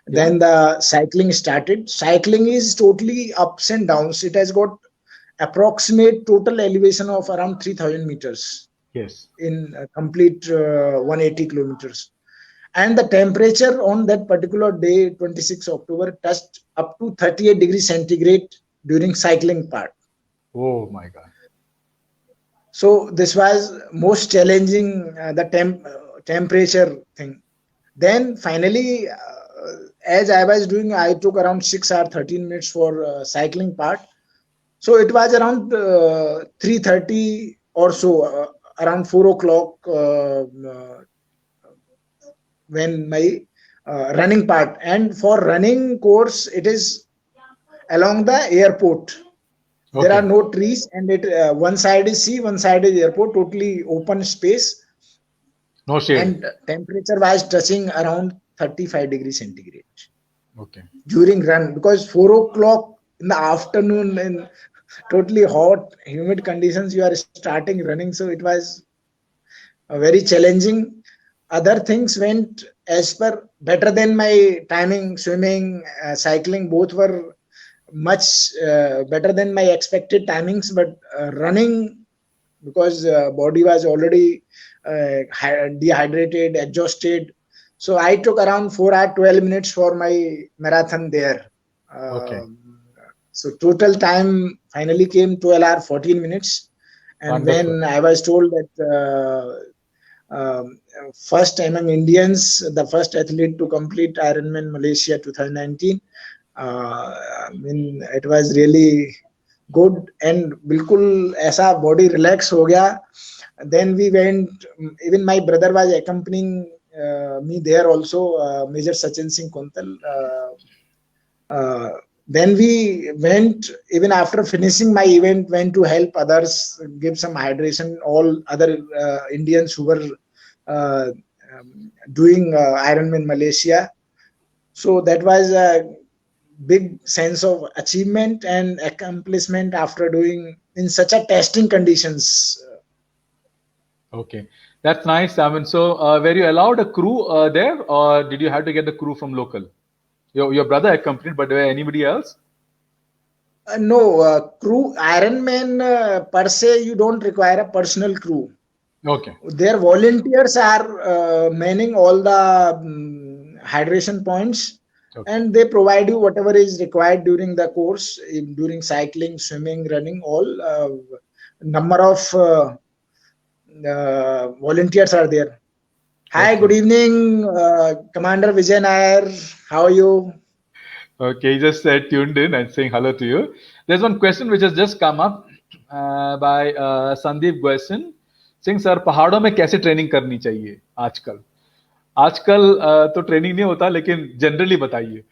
Yeah. Then the cycling started. Cycling is totally ups and downs. It has got approximate total elevation of around 3,000 meters Yes. in complete 180 kilometers. And the temperature on that particular day, 26 October, touched up to 38 degrees centigrade during cycling part. Oh my God. So this was most challenging, the temperature thing. Then finally, as I was doing, I took around 6 or 13 minutes for cycling part. So it was around 3:30 or so, around 4 o'clock, when my running part. And for running course, it is along the airport. There are Okay. no trees, and it one side is sea, one side is airport, totally open space, No shade. and temperature was touching around 35 degrees centigrade Okay. during run, because 4 o'clock in the afternoon in totally hot, humid conditions, you are starting running. So it was very challenging. Other things went as per better than my timing. Swimming, cycling, both were much better than my expected timings. But running, because body was already dehydrated, exhausted. So I took around 4 hours 12 minutes for my marathon there. Okay. So total time finally came 12 hours 14 minutes. And Wonderful. when I was told that first among Indians, the first athlete to complete Ironman Malaysia 2019, I mean, it was really good and बिल्कुल ऐसा body relax हो गया. Then we went, even my brother was accompanying me there also, Major Sachin Singh Kuntal. Then we went, even after finishing my event, went to help others, give some hydration, all other Indians who were uh, doing Ironman Malaysia. So that was a big sense of achievement and accomplishment after doing in such a testing conditions. Okay, that's nice. I mean, so were you allowed a crew there, or did you have to get the crew from local? Your brother accompanied, but were anybody else? No, crew Ironman per se, you don't require a personal crew. Okay. Their volunteers are manning all the hydration points, Okay. and they provide you whatever is required during the course, during cycling, swimming, running. All number of volunteers are there. Hi, good Okay. evening, Commander Vijay Nair. How are you? Okay, he just tuned in and saying hello to you. There's one question which has just come up by Sandeep Gwesen, saying, "Sir, पहाड़ों में कैसे training करनी चाहिए आजकल? आजकल तो training नहीं होता, लेकिन जनरली बताइए."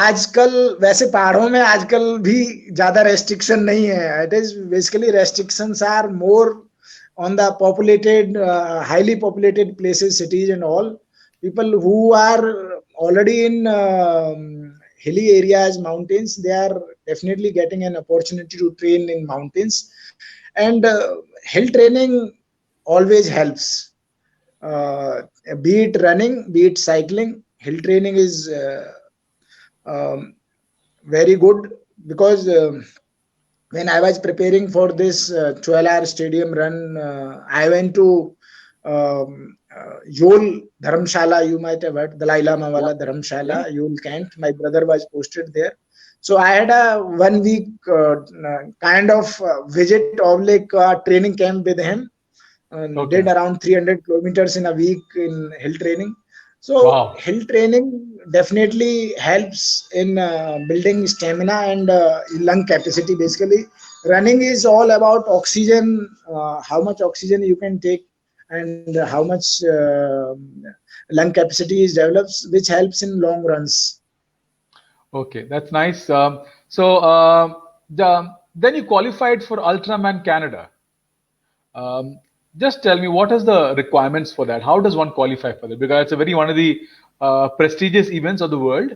आजकल वैसे पहाड़ों में आजकल भी ज्यादा रेस्ट्रिक्शन नहीं है. It is basically restrictions are more on the populated, highly populated places, cities and all. People who are already in hilly areas, mountains, they are definitely getting an opportunity to train in mountains. And hill training always helps. Be it running, be it cycling, hill training is very good, because when I was preparing for this 12-hour stadium run, I went to Yol Dharamshala. You might have heard, Dalai Lama Wala Dharamshala, Yol Kent. My brother was posted there. So I had a 1 week kind of visit of like training camp with him. Okay. Did around 300 kilometers in a week in hill training. So Wow. hill training definitely helps in building stamina and lung capacity. Basically, running is all about oxygen, how much oxygen you can take, and how much lung capacity is developed, which helps in long runs. Okay, that's nice. Then you qualified for Ultraman Canada. Just tell me, what is the requirements for that? How does one qualify for that? Because it's a one of the prestigious events of the world,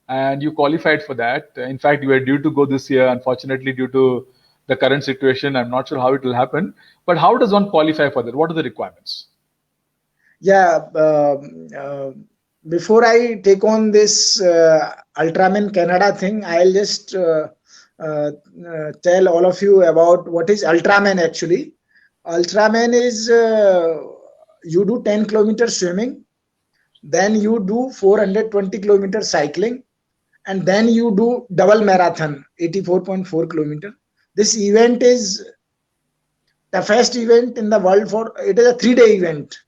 and you qualified for that. In fact, you were due to go this year. Unfortunately, due to the current situation, I'm not sure how it will happen. But how does one qualify for that? What are the requirements? Yeah, before I take on this Ultraman Canada thing, I'll just tell all of you about what is Ultraman actually. Ultraman is you do 10 kilometers swimming, then you do 420 kilometers cycling, and then you do double marathon, 84.4 kilometer. This event is toughest event in the world. For it is a 3-day event.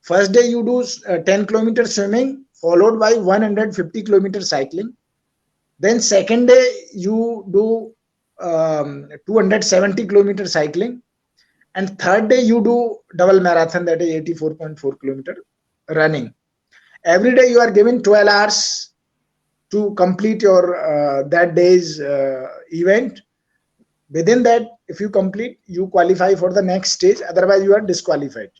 First day you do 10 kilometers swimming, followed by 150 kilometers cycling. Then second day you do 270 kilometers cycling, and third day you do double marathon, that is 84.4 kilometer running. Every day you are given 12 hours to complete your that day's event. Within that, if you complete, you qualify for the next stage. Otherwise, you are disqualified.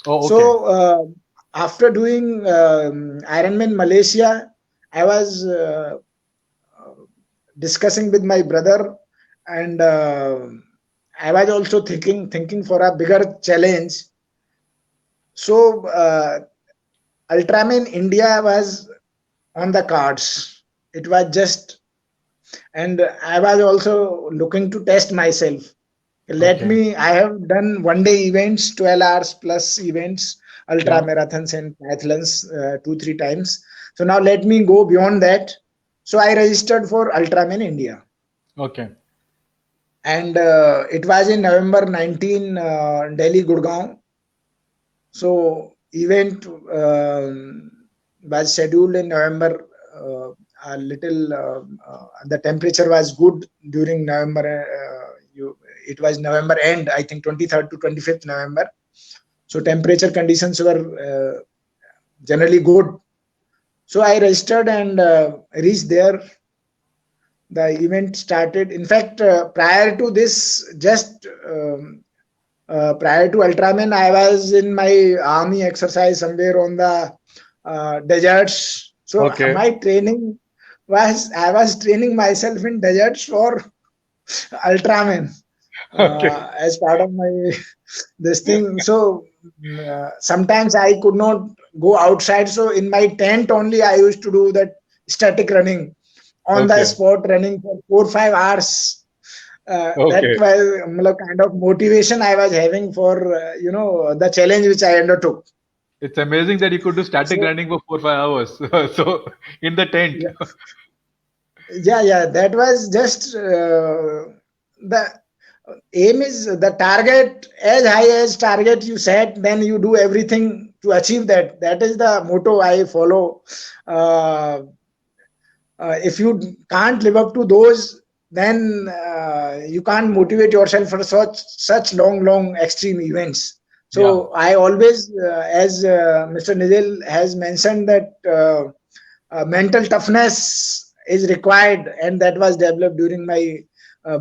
Oh, okay. So after doing Ironman Malaysia, I was discussing with my brother, and I was also thinking for a bigger challenge. So Ultraman India was on the cards. It was just, and I was also looking to test myself. I have done 1-day events, 12 hours plus events, ultra marathons and triathlons 2-3 times. So now let me go beyond that. So I registered for Ultraman India. Okay. and it was in November 19, Delhi Gurgaon. So event was scheduled in November. A little the temperature was good during November. It was November end, I think 23rd to 25th November. So temperature conditions were generally good. So I registered and reached there. The event started. In fact, prior to this, just prior to Ultraman, I was in my army exercise somewhere on the deserts. So Okay. my training was, I was training myself in deserts for Ultraman Okay. as part of my this thing. So sometimes I could not go outside. So in my tent only, I used to do that static running, on the Okay. spot running for 4 or 5 hours. That Okay. was kind of motivation I was having for the challenge which I undertook. It's amazing that you could do static So running for 4 5 hours. So in the tent. yeah, yeah, that was just the aim is the target. As high as target you set, then you do everything to achieve that. That is the motto I follow. Uh, if you can't live up to those, then you can't motivate yourself for such long extreme events. Yeah. So I always, as Mr. Nidil has mentioned, that mental toughness is required, and that was developed during my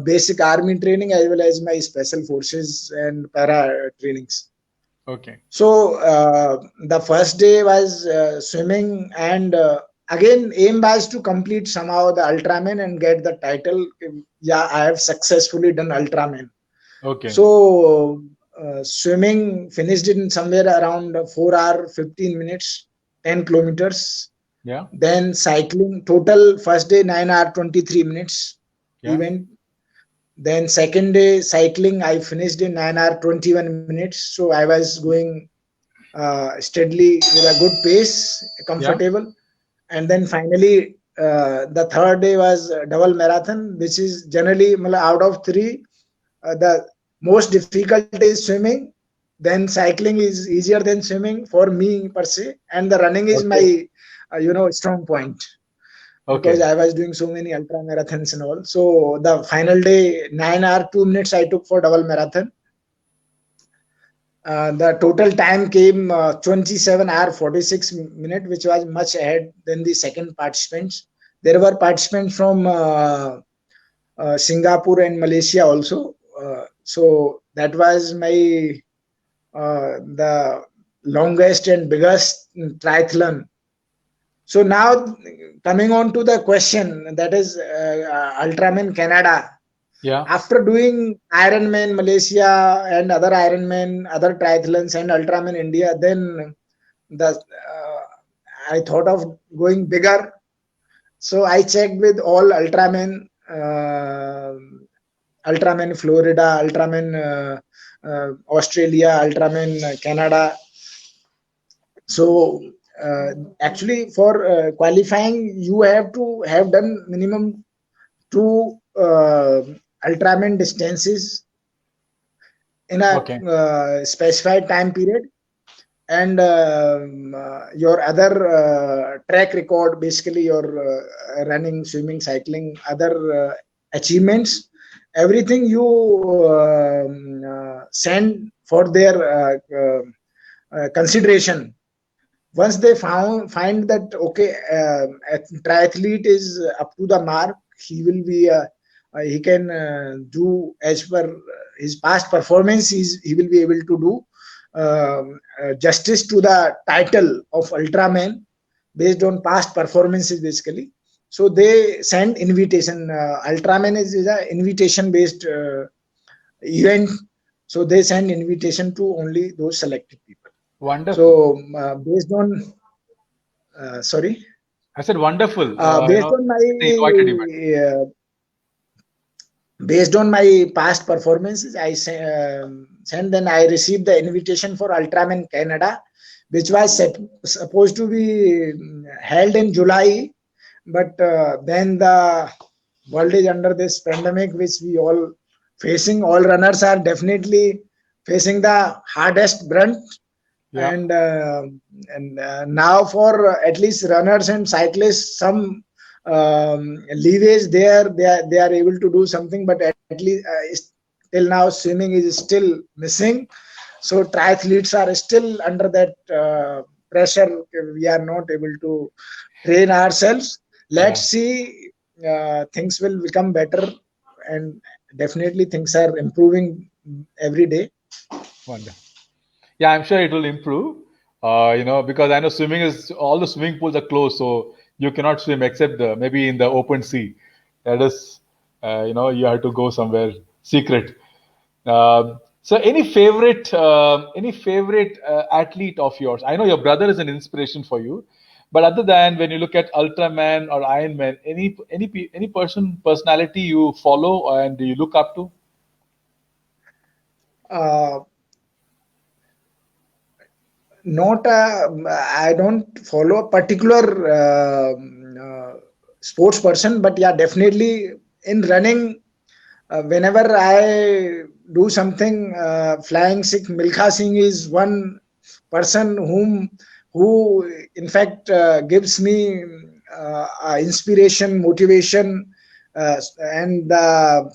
basic army training as well as my special forces and para trainings. Okay. So the first day was swimming, and again aim was to complete somehow the Ultraman and get the title. Yeah, I have successfully done Ultraman. Okay. So swimming finished in somewhere around 4 hours 15 minutes, 10 kilometers. Yeah. Then cycling, total first day 9 hours 23 minutes Yeah. event. Then second day cycling, I finished in 9 hours 21 minutes. So I was going steadily with a good pace, Yeah. comfortable. And then finally, the third day was double marathon, which is generally out of three, the most difficult is swimming. Then cycling is easier than swimming for me per se, and the running is Okay. my strong point, because Okay. I was doing so many ultra marathons and all. So the final day, 9 hours 2 minutes I took for double marathon. The total time came 27 hours 46 minutes, which was much ahead than the second participants. There were participants from Singapore and Malaysia also. So that was my the longest and biggest triathlon. So now coming on to the question, that is Ultraman Canada. Yeah. After doing Ironman Malaysia and other Ironman, other triathlons and Ultraman India, then I thought of going bigger. So I checked with all Ultraman, Ultraman Florida, Ultraman Australia, Ultraman Canada. So actually, for qualifying, you have to have done minimum two Ultraman distances in a Okay. specified time period, and your other track record, basically your running, swimming, cycling, other achievements, everything you send for their consideration. Once they find that okay, a triathlete is up to the mark, he will be he can do as per his past performance, he will be able to do justice to the title of Ultraman based on past performances, basically. So they send invitation. Ultraman is a invitation based event. So they send invitation to only those selected people. Wonderful. So based on sorry, I said wonderful. based on my It's an invited event. uh, based on my past performances, I sent. Then I received the invitation for Ultraman Canada, which was supposed to be held in July, but then the world is under this pandemic, which we all facing all runners are definitely facing the hardest brunt. Yeah. And now for at least runners and cyclists, some leeways there, they are able to do something, but at least till now swimming is still missing. So triathletes are still under that pressure. We are not able to train ourselves. Let's see, things will become better, and definitely things are improving every day. Wonderful. Yeah, I'm sure it will improve. Because I know swimming is all the swimming pools are closed, so you cannot swim except maybe in the open sea. That is, you have to go somewhere secret. So, any favorite athlete of yours? I know your brother is an inspiration for you, but other than when you look at Ultraman or Ironman, any personality you follow and you look up to? Uh, Not I don't follow a particular sports person, but yeah, definitely in running, whenever I do something, flying sick, Milkha Singh is one person who in fact gives me inspiration, motivation, and the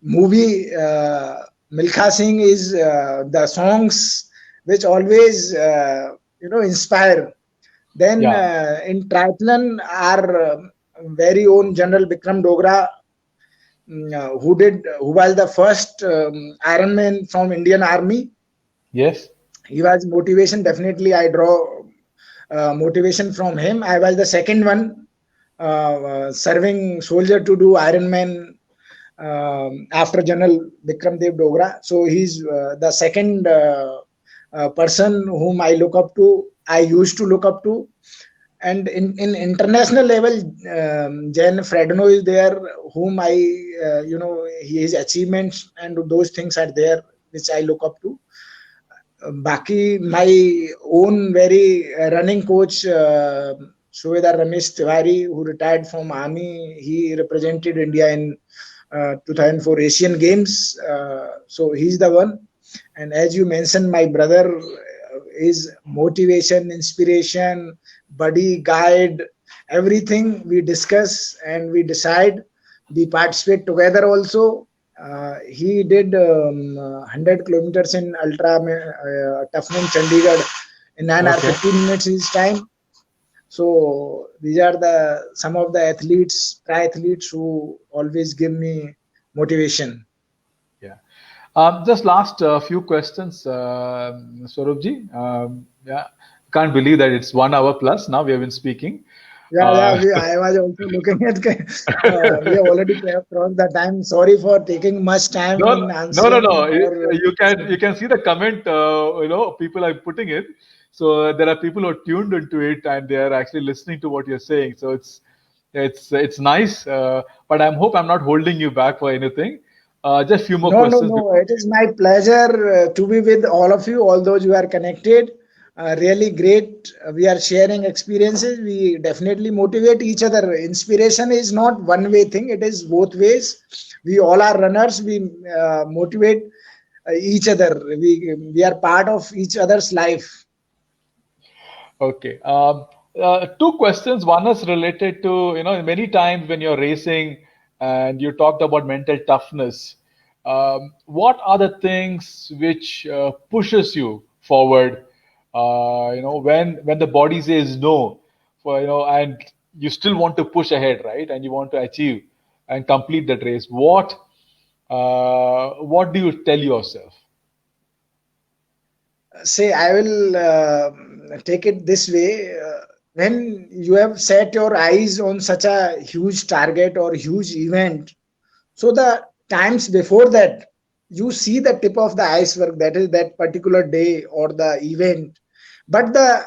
movie Milkha Singh is the songs which always inspire. Then Yeah. in triathlon, our very own General Bikram Dogra, who was the first Ironman from Indian Army. Yes. He was motivation. Definitely, I draw motivation from him. I was the second one serving soldier to do Ironman after General Bikram Dev Dogra. So he's the second person whom I look up to. I used to look up to. And in international level, Jen Fredno is there, whom I, his achievements and those things are there, which I look up to. Baki, my own very running coach, Subedar Ramesh Tiwari, who retired from army, he represented India in 2004 Asian Games. So he's the one. And as you mentioned, my brother is motivation, inspiration, buddy, guide, everything we discuss and we decide. We participate together also. He did 100 kilometers in ultra Toughness Chandigarh in 9 hours 15 minutes his time. So these are the some of the athletes, triathletes who always give me motivation. Yeah. Just last few questions, Swarupji. Yeah, can't believe that it's 1 hour plus. Now we have been speaking. Yeah. I was also looking at. We have already crossed the time. Sorry for taking much time in answering. No. Or You can see the comment. People are putting it. So there are people who are tuned into it and they are actually listening to what you're saying. So it's nice. But I hope I'm not holding you back for anything. Just few more questions. No. It is my pleasure to be with all of you, all those who are connected. Really great. We are sharing experiences. We definitely motivate each other. Inspiration is not one way thing, it is both ways. We all are runners. We motivate each other. We are part of each other's life. Okay. Two questions. One is related to, many times when you're racing and you talked about mental toughness, what are the things which pushes you forward? When the body says no, and you still want to push ahead, right? And you want to achieve and complete that race. What do you tell yourself? Say, I will take it this way. When you have set your eyes on such a huge target or huge event, so the times before that, you see the tip of the iceberg, that is that particular day or the event. But the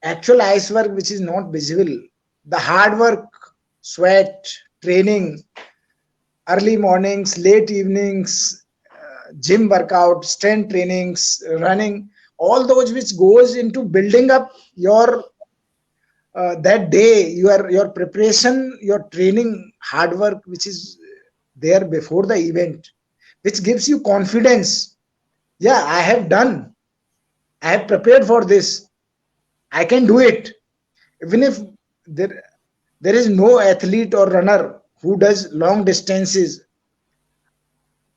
actual iceberg, which is not visible, the hard work, sweat, training, early mornings, late evenings, gym workout, strength trainings, running, all those which goes into building up your that day, your preparation, your training, hard work, which is there before the event. which gives you confidence. Yeah, I have done. I have prepared for this. I can do it. Even if there, there is no athlete or runner who does long distances,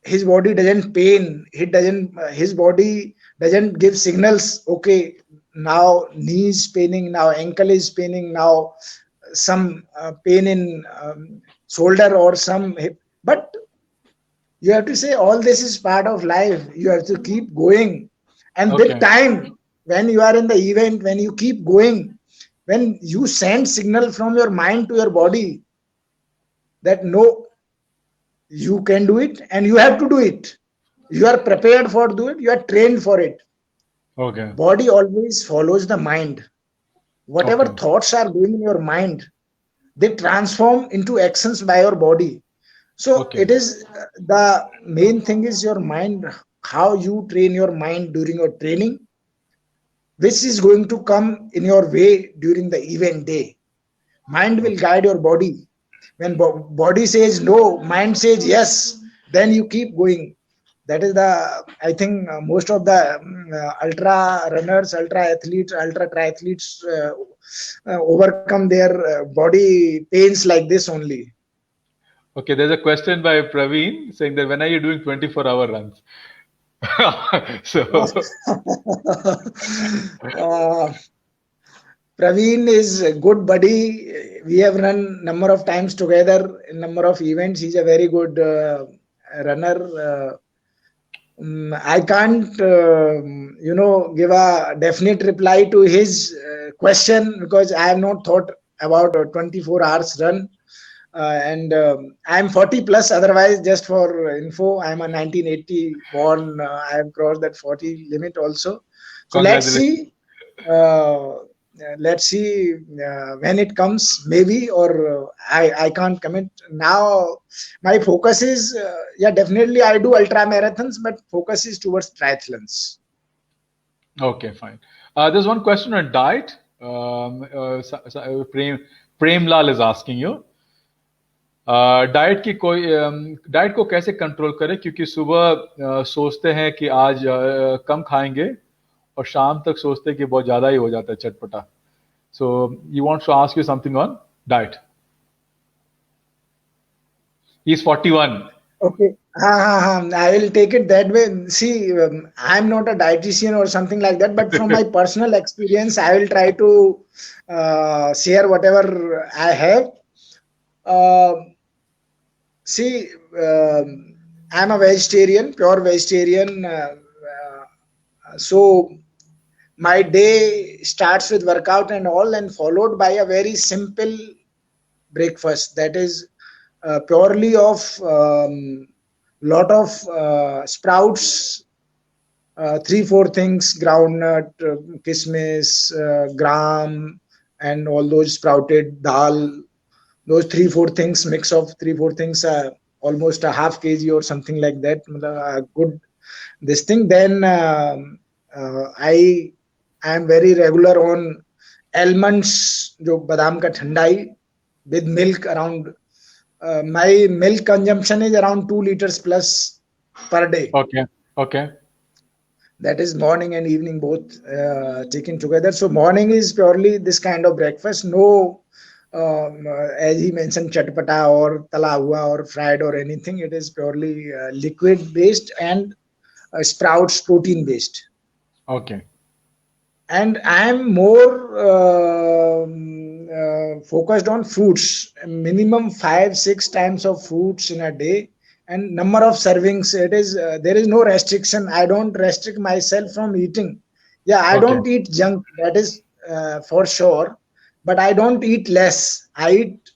his body doesn't pain. His body doesn't give signals. Okay, now knee is paining. Now ankle is paining. Now some pain in shoulder or some hip. But you have to say all this is part of life. You have to keep going, and with Okay. time, when you are in the event, when you keep going, when you send signal from your mind to your body that no, you can do it and you have to do it, you are prepared for do it, you are trained for it. Okay. Body always follows the mind. Whatever Okay. thoughts are going in your mind, they transform into actions by your body. So Okay. it is the main thing is your mind, how you train your mind during your training, which is going to come in your way during the event day. Mind will guide your body. When body says no, mind says yes, then you keep going. That is the, I think most of the ultra runners, ultra athletes, ultra triathletes overcome their body pains like this only. Okay. There's a question by Praveen saying that when are you doing 24-hour runs? So, uh, Praveen is a good buddy. We have run number of times together in number of events. He's a very good runner. I can't, give a definite reply to his question because I have not thought about a 24 hours run. And I'm 40 plus. Otherwise, just for info, I'm a 1980 born. I have crossed that 40 limit also. So congratulations. uh, let's see when it comes. Maybe or I can't commit now. My focus is yeah, definitely I do ultra marathons, but focus is towards triathlons. Okay, fine. There's one question on diet. Prem Lal is asking you. Diet को कैसे control करें क्योंकि सुबह सोचते हैं कि आज कम खाएंगे और शाम तक सोचते हैं कि बहुत ज्यादा ही हो जाता है चटपटा so you want to ask you something on diet he is 41 Okay. I will take it that way. See, I'm not a dietitian or something like that, but from my personal experience, I will try to share whatever I have. Uh, See, I'm a vegetarian, pure vegetarian. So my day starts with workout and all, and followed by a very simple breakfast that is purely of lot of sprouts, 3-4 things: groundnut, kismis, gram, and all those sprouted dal. Those 3-4 things, mix of 3-4 things, almost a half kg or something like that. Good this thing. Then I am very regular on almonds, jo badam ka thandai with milk around. My milk consumption is around 2 liters plus per day. Okay. That is morning and evening both taken together. So morning is purely this kind of breakfast. No, as he mentioned, chatpata or tala hua or fried or anything. It is purely liquid based and sprouts protein based. Okay. And I am more focused on fruits. Minimum 5-6 times of fruits in a day, and number of servings. It is there is no restriction. I don't restrict myself from eating. Yeah, I Okay. don't eat junk. That is for sure. But I don't eat less. I eat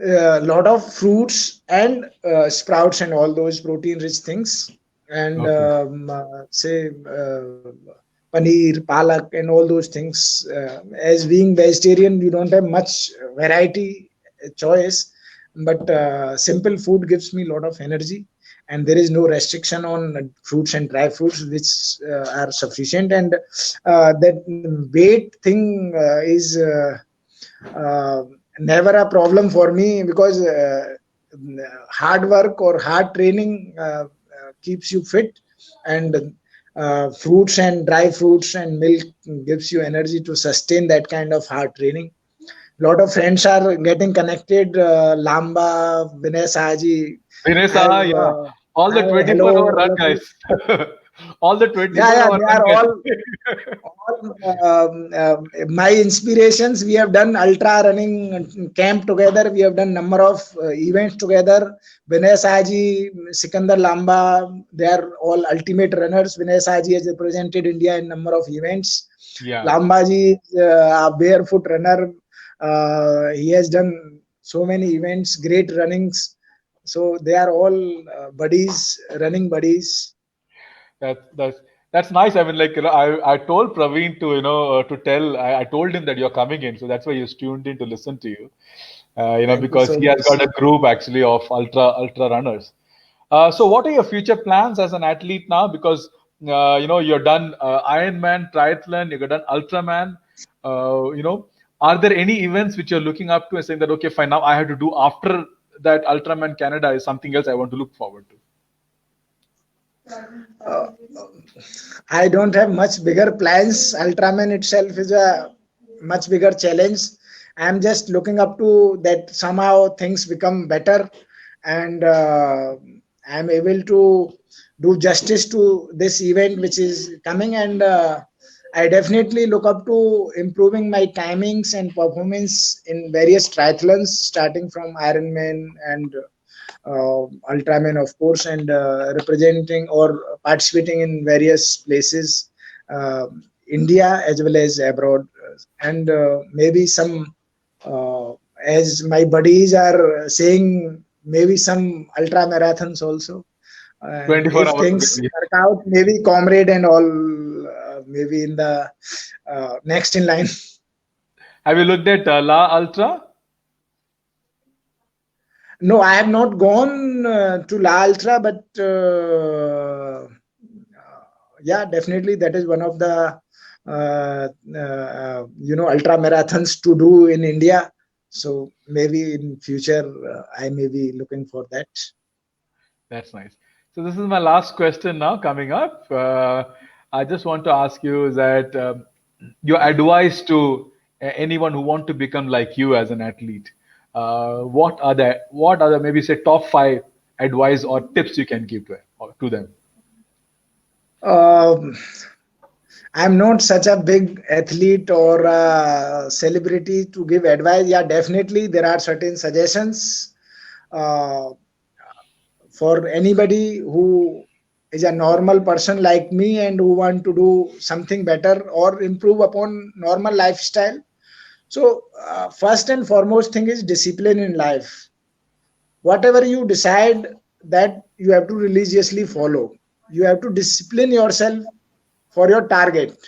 a lot of fruits and sprouts and all those protein rich things, and Okay. say paneer, palak, and all those things. As being vegetarian, you don't have much variety choice, but simple food gives me a lot of energy, and there is no restriction on fruits and dry fruits, which are sufficient. And that weight thing is uh, never a problem for me, because hard work or hard training keeps you fit, and fruits and dry fruits and milk gives you energy to sustain that kind of hard training. Lot of friends are getting connected. Lamba, Vinay Sahaji. Dinesh I have, Saha, yeah. All the hi, 24 hello, hour all run of you. guys. All the Yeah, 24 yeah, hour they run are guys. all my inspirations. We have done ultra running camp together. We have done number of events together. Vinay Sahaji, Sikandar Lamba, they are all ultimate runners. Vinay Sahaji has represented India in number of events. Yeah. Lambaji is a barefoot runner. He has done so many events, great runnings. So they are all buddies, running buddies. That's that's that's nice. I mean, like, I told Praveen to I told him that you're coming in, so that's why he's tuned in to listen to you. Thank you Because so he has much. got a group actually of ultra runners. So what are your future plans as an athlete now? Because you're done Ironman, triathlon, you've done Ultraman. Are there any events which you're looking up to and saying that okay, fine, now I have to do after that Ultraman Canada is something else I want to look forward to? Uh, I don't have much bigger plans. Ultraman itself is a much bigger challenge. I'm just looking up to that somehow things become better, and I'm able to do justice to this event which is coming. And I definitely look up to improving my timings and performance in various triathlons, starting from Ironman and Ultraman, of course, and representing or participating in various places, India as well as abroad, and maybe some, as my buddies are saying, maybe some ultra marathons also. And 24 if hours things again. work out, maybe comrade and all, maybe in the next in line. Have you looked at La Ultra? No, I have not gone to La Ultra, but yeah, definitely that is one of the ultra marathons to do in India. So maybe in future I may be looking for that. That's nice. So this is my last question now coming up. I just want to ask you is that your advice to anyone who want to become like you as an athlete. What are the maybe say top five advice or tips you can give to them? Um, I'm not such a big athlete or a celebrity to give advice. Yeah, definitely there are certain suggestions uh, for anybody who is a normal person like me and who want to do something better or improve upon normal lifestyle. So first and foremost thing is discipline in life. Whatever you decide, that you have to religiously follow. You have to discipline yourself for your target.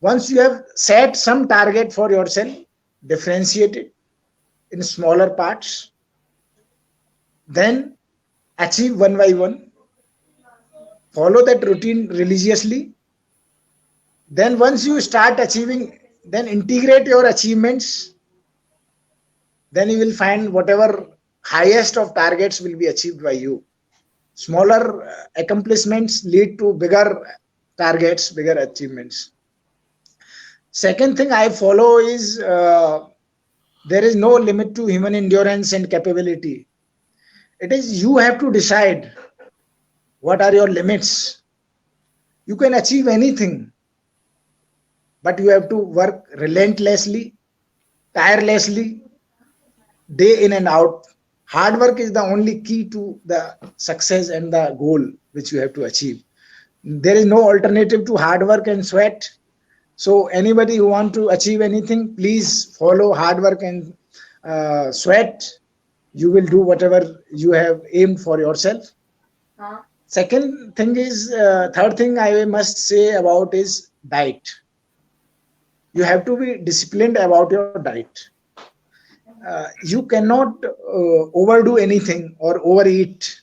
Once you have set some target for yourself, differentiate it in smaller parts, then achieve one by one, follow that routine religiously. Then once you start achieving, then integrate your achievements. Then you will find whatever highest of targets will be achieved by you. Smaller accomplishments lead to bigger targets, bigger achievements. Second thing I follow is there is no limit to human endurance and capability. It is you have to decide what are your limits. You can achieve anything, but you have to work relentlessly, tirelessly, day in and out. Hard work is the only key to the success and the goal which you have to achieve. There is no alternative to hard work and sweat. So anybody who want to achieve anything, please follow hard work and sweat. You will do whatever you have aimed for yourself. Second thing is, third thing I must say about is diet. You have to be disciplined about your diet. You cannot overdo anything or overeat.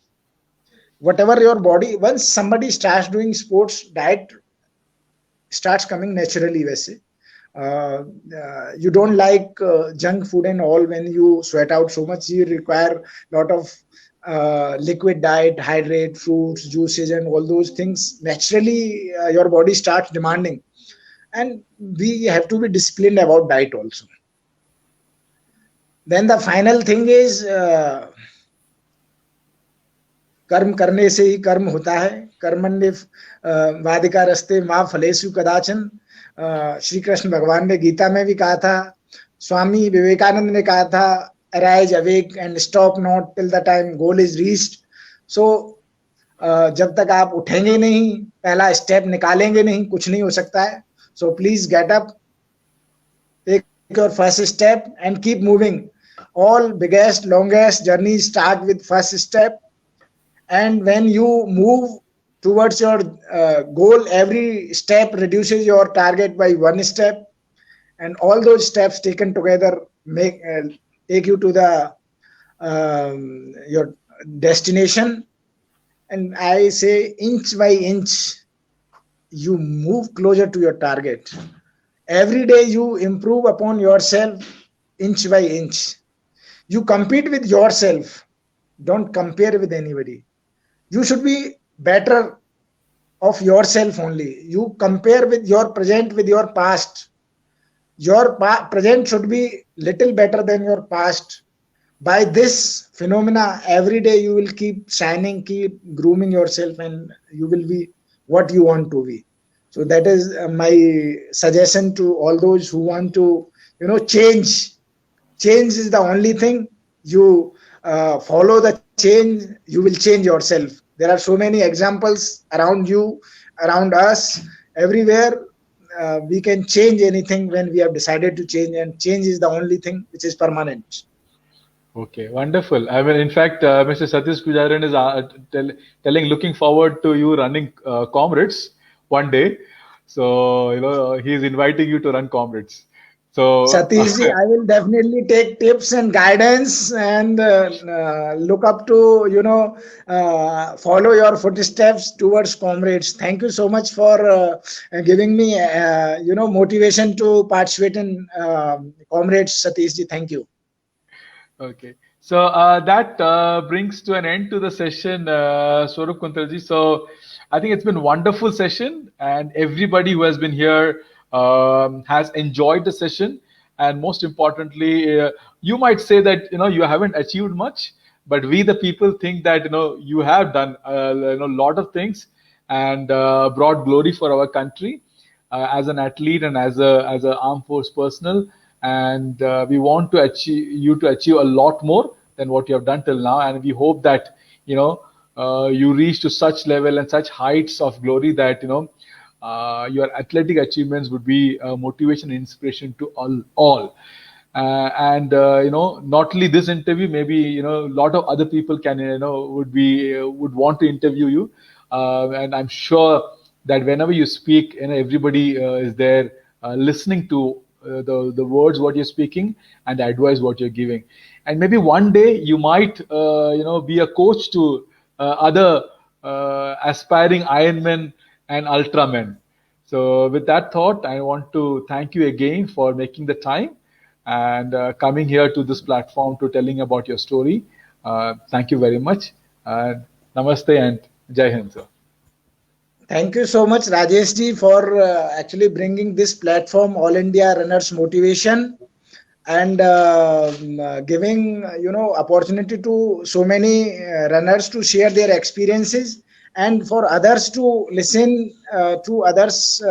Whatever your body, once somebody starts doing sports, diet starts coming naturally वैसे. You don't like junk food and all. When you sweat out so much, you require a lot of liquid diet, hydrate, fruits, juices, and all those things. Naturally, your body starts demanding, and we have to be disciplined about diet also. Then the final thing is, कर्म करने से ही कर्म होता है. कर्मण्य वादिका रस्ते मां फलेषु कदाचन. श्री कृष्ण भगवान ने गीता में भी कहा था. स्वामी विवेकानंद ने कहा था, arise, awake and stop not till the time goal is reached. So जब तक आप उठेंगे नहीं, पहला स्टेप निकालेंगे नहीं, कुछ नहीं हो सकता है. So please get up, take your first step and keep moving. All biggest, longest journeys start with first step. And when you move towards your goal, every step reduces your target by one step, and all those steps taken together take you to the your destination. And I say, inch by inch, you move closer to your target. Every day you improve upon yourself, inch by inch. You compete with yourself. Don't compare with anybody. You should be better of yourself only. You compare with your present with your past. Your present should be little better than your past. By this phenomena, every day you will keep shining, keep grooming yourself, and you will be what you want to be. So that is my suggestion to all those who want to, change. Change is the only thing. You follow the change, you will change yourself. There are so many examples around you, around us, everywhere. We can change anything when we have decided to change, and change is the only thing which is permanent. Okay, wonderful. I mean, in fact, Mr. Satish Pujaran is telling, looking forward to you running Comrades one day. So, he's inviting you to run Comrades. So, Satish ji, I will definitely take tips and guidance and look up to, follow your footsteps towards Comrades. Thank you so much for giving me, motivation to participate in Comrades, Satish ji. Thank you. Okay. So that brings to an end to the session, Swarup Kuntalji. So I think it's been wonderful session, and everybody who has been here has enjoyed the session. And most importantly, you might say that you haven't achieved much, but we the people think that you have done a lot of things and brought glory for our country as an athlete and as a armed force personnel. And we want to achieve a lot more than what you have done till now. And we hope that you reach to such level and such heights of glory that your athletic achievements would be motivation and inspiration to all. And not only this interview, maybe a lot of other people can would want to interview you, and I'm sure that whenever you speak, everybody is there listening to the words what you're speaking and the advice what you're giving. And maybe one day you might be a coach to other aspiring Ironmen and Ultramen. So with that thought, I want to thank you again for making the time and coming here to this platform to telling about your story. Thank you very much. Namaste and Jai Hind, sir. Thank you so much, Rajesh ji, for actually bringing this platform, All India Runners Motivation, and giving opportunity to so many runners to share their experiences, and for others to listen to others'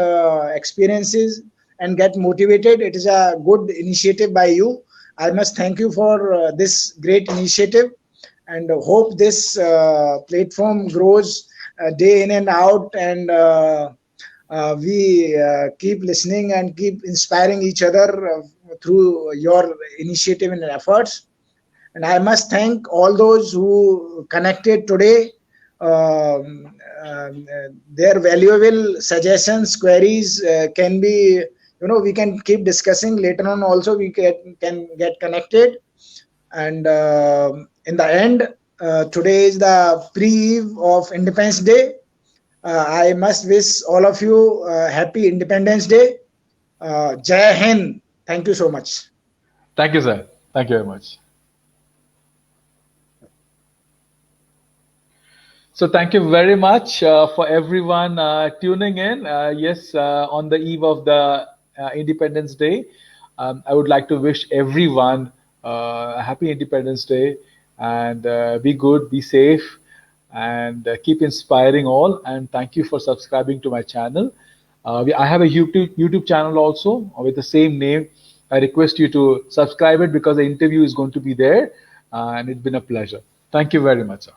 experiences and get motivated. It is a good initiative by you. I must thank you for this great initiative, and hope this platform grows day in and out, and we keep listening and keep inspiring each other through your initiative and efforts. And I must thank all those who connected today. Their valuable suggestions, queries can be, we can keep discussing later on also. We can get connected. And in the end, today is the pre-eve of Independence Day. I must wish all of you happy Independence Day. Jai Hind. Thank you so much. Thank you, sir. Thank you very much. So thank you very much for everyone tuning in. Yes, on the eve of the Independence Day, I would like to wish everyone a happy Independence Day, and be good, be safe, and keep inspiring all. And thank you for subscribing to my channel. I have a YouTube channel also with the same name. I request you to subscribe it because the interview is going to be there, and it's been a pleasure. Thank you very much, sir.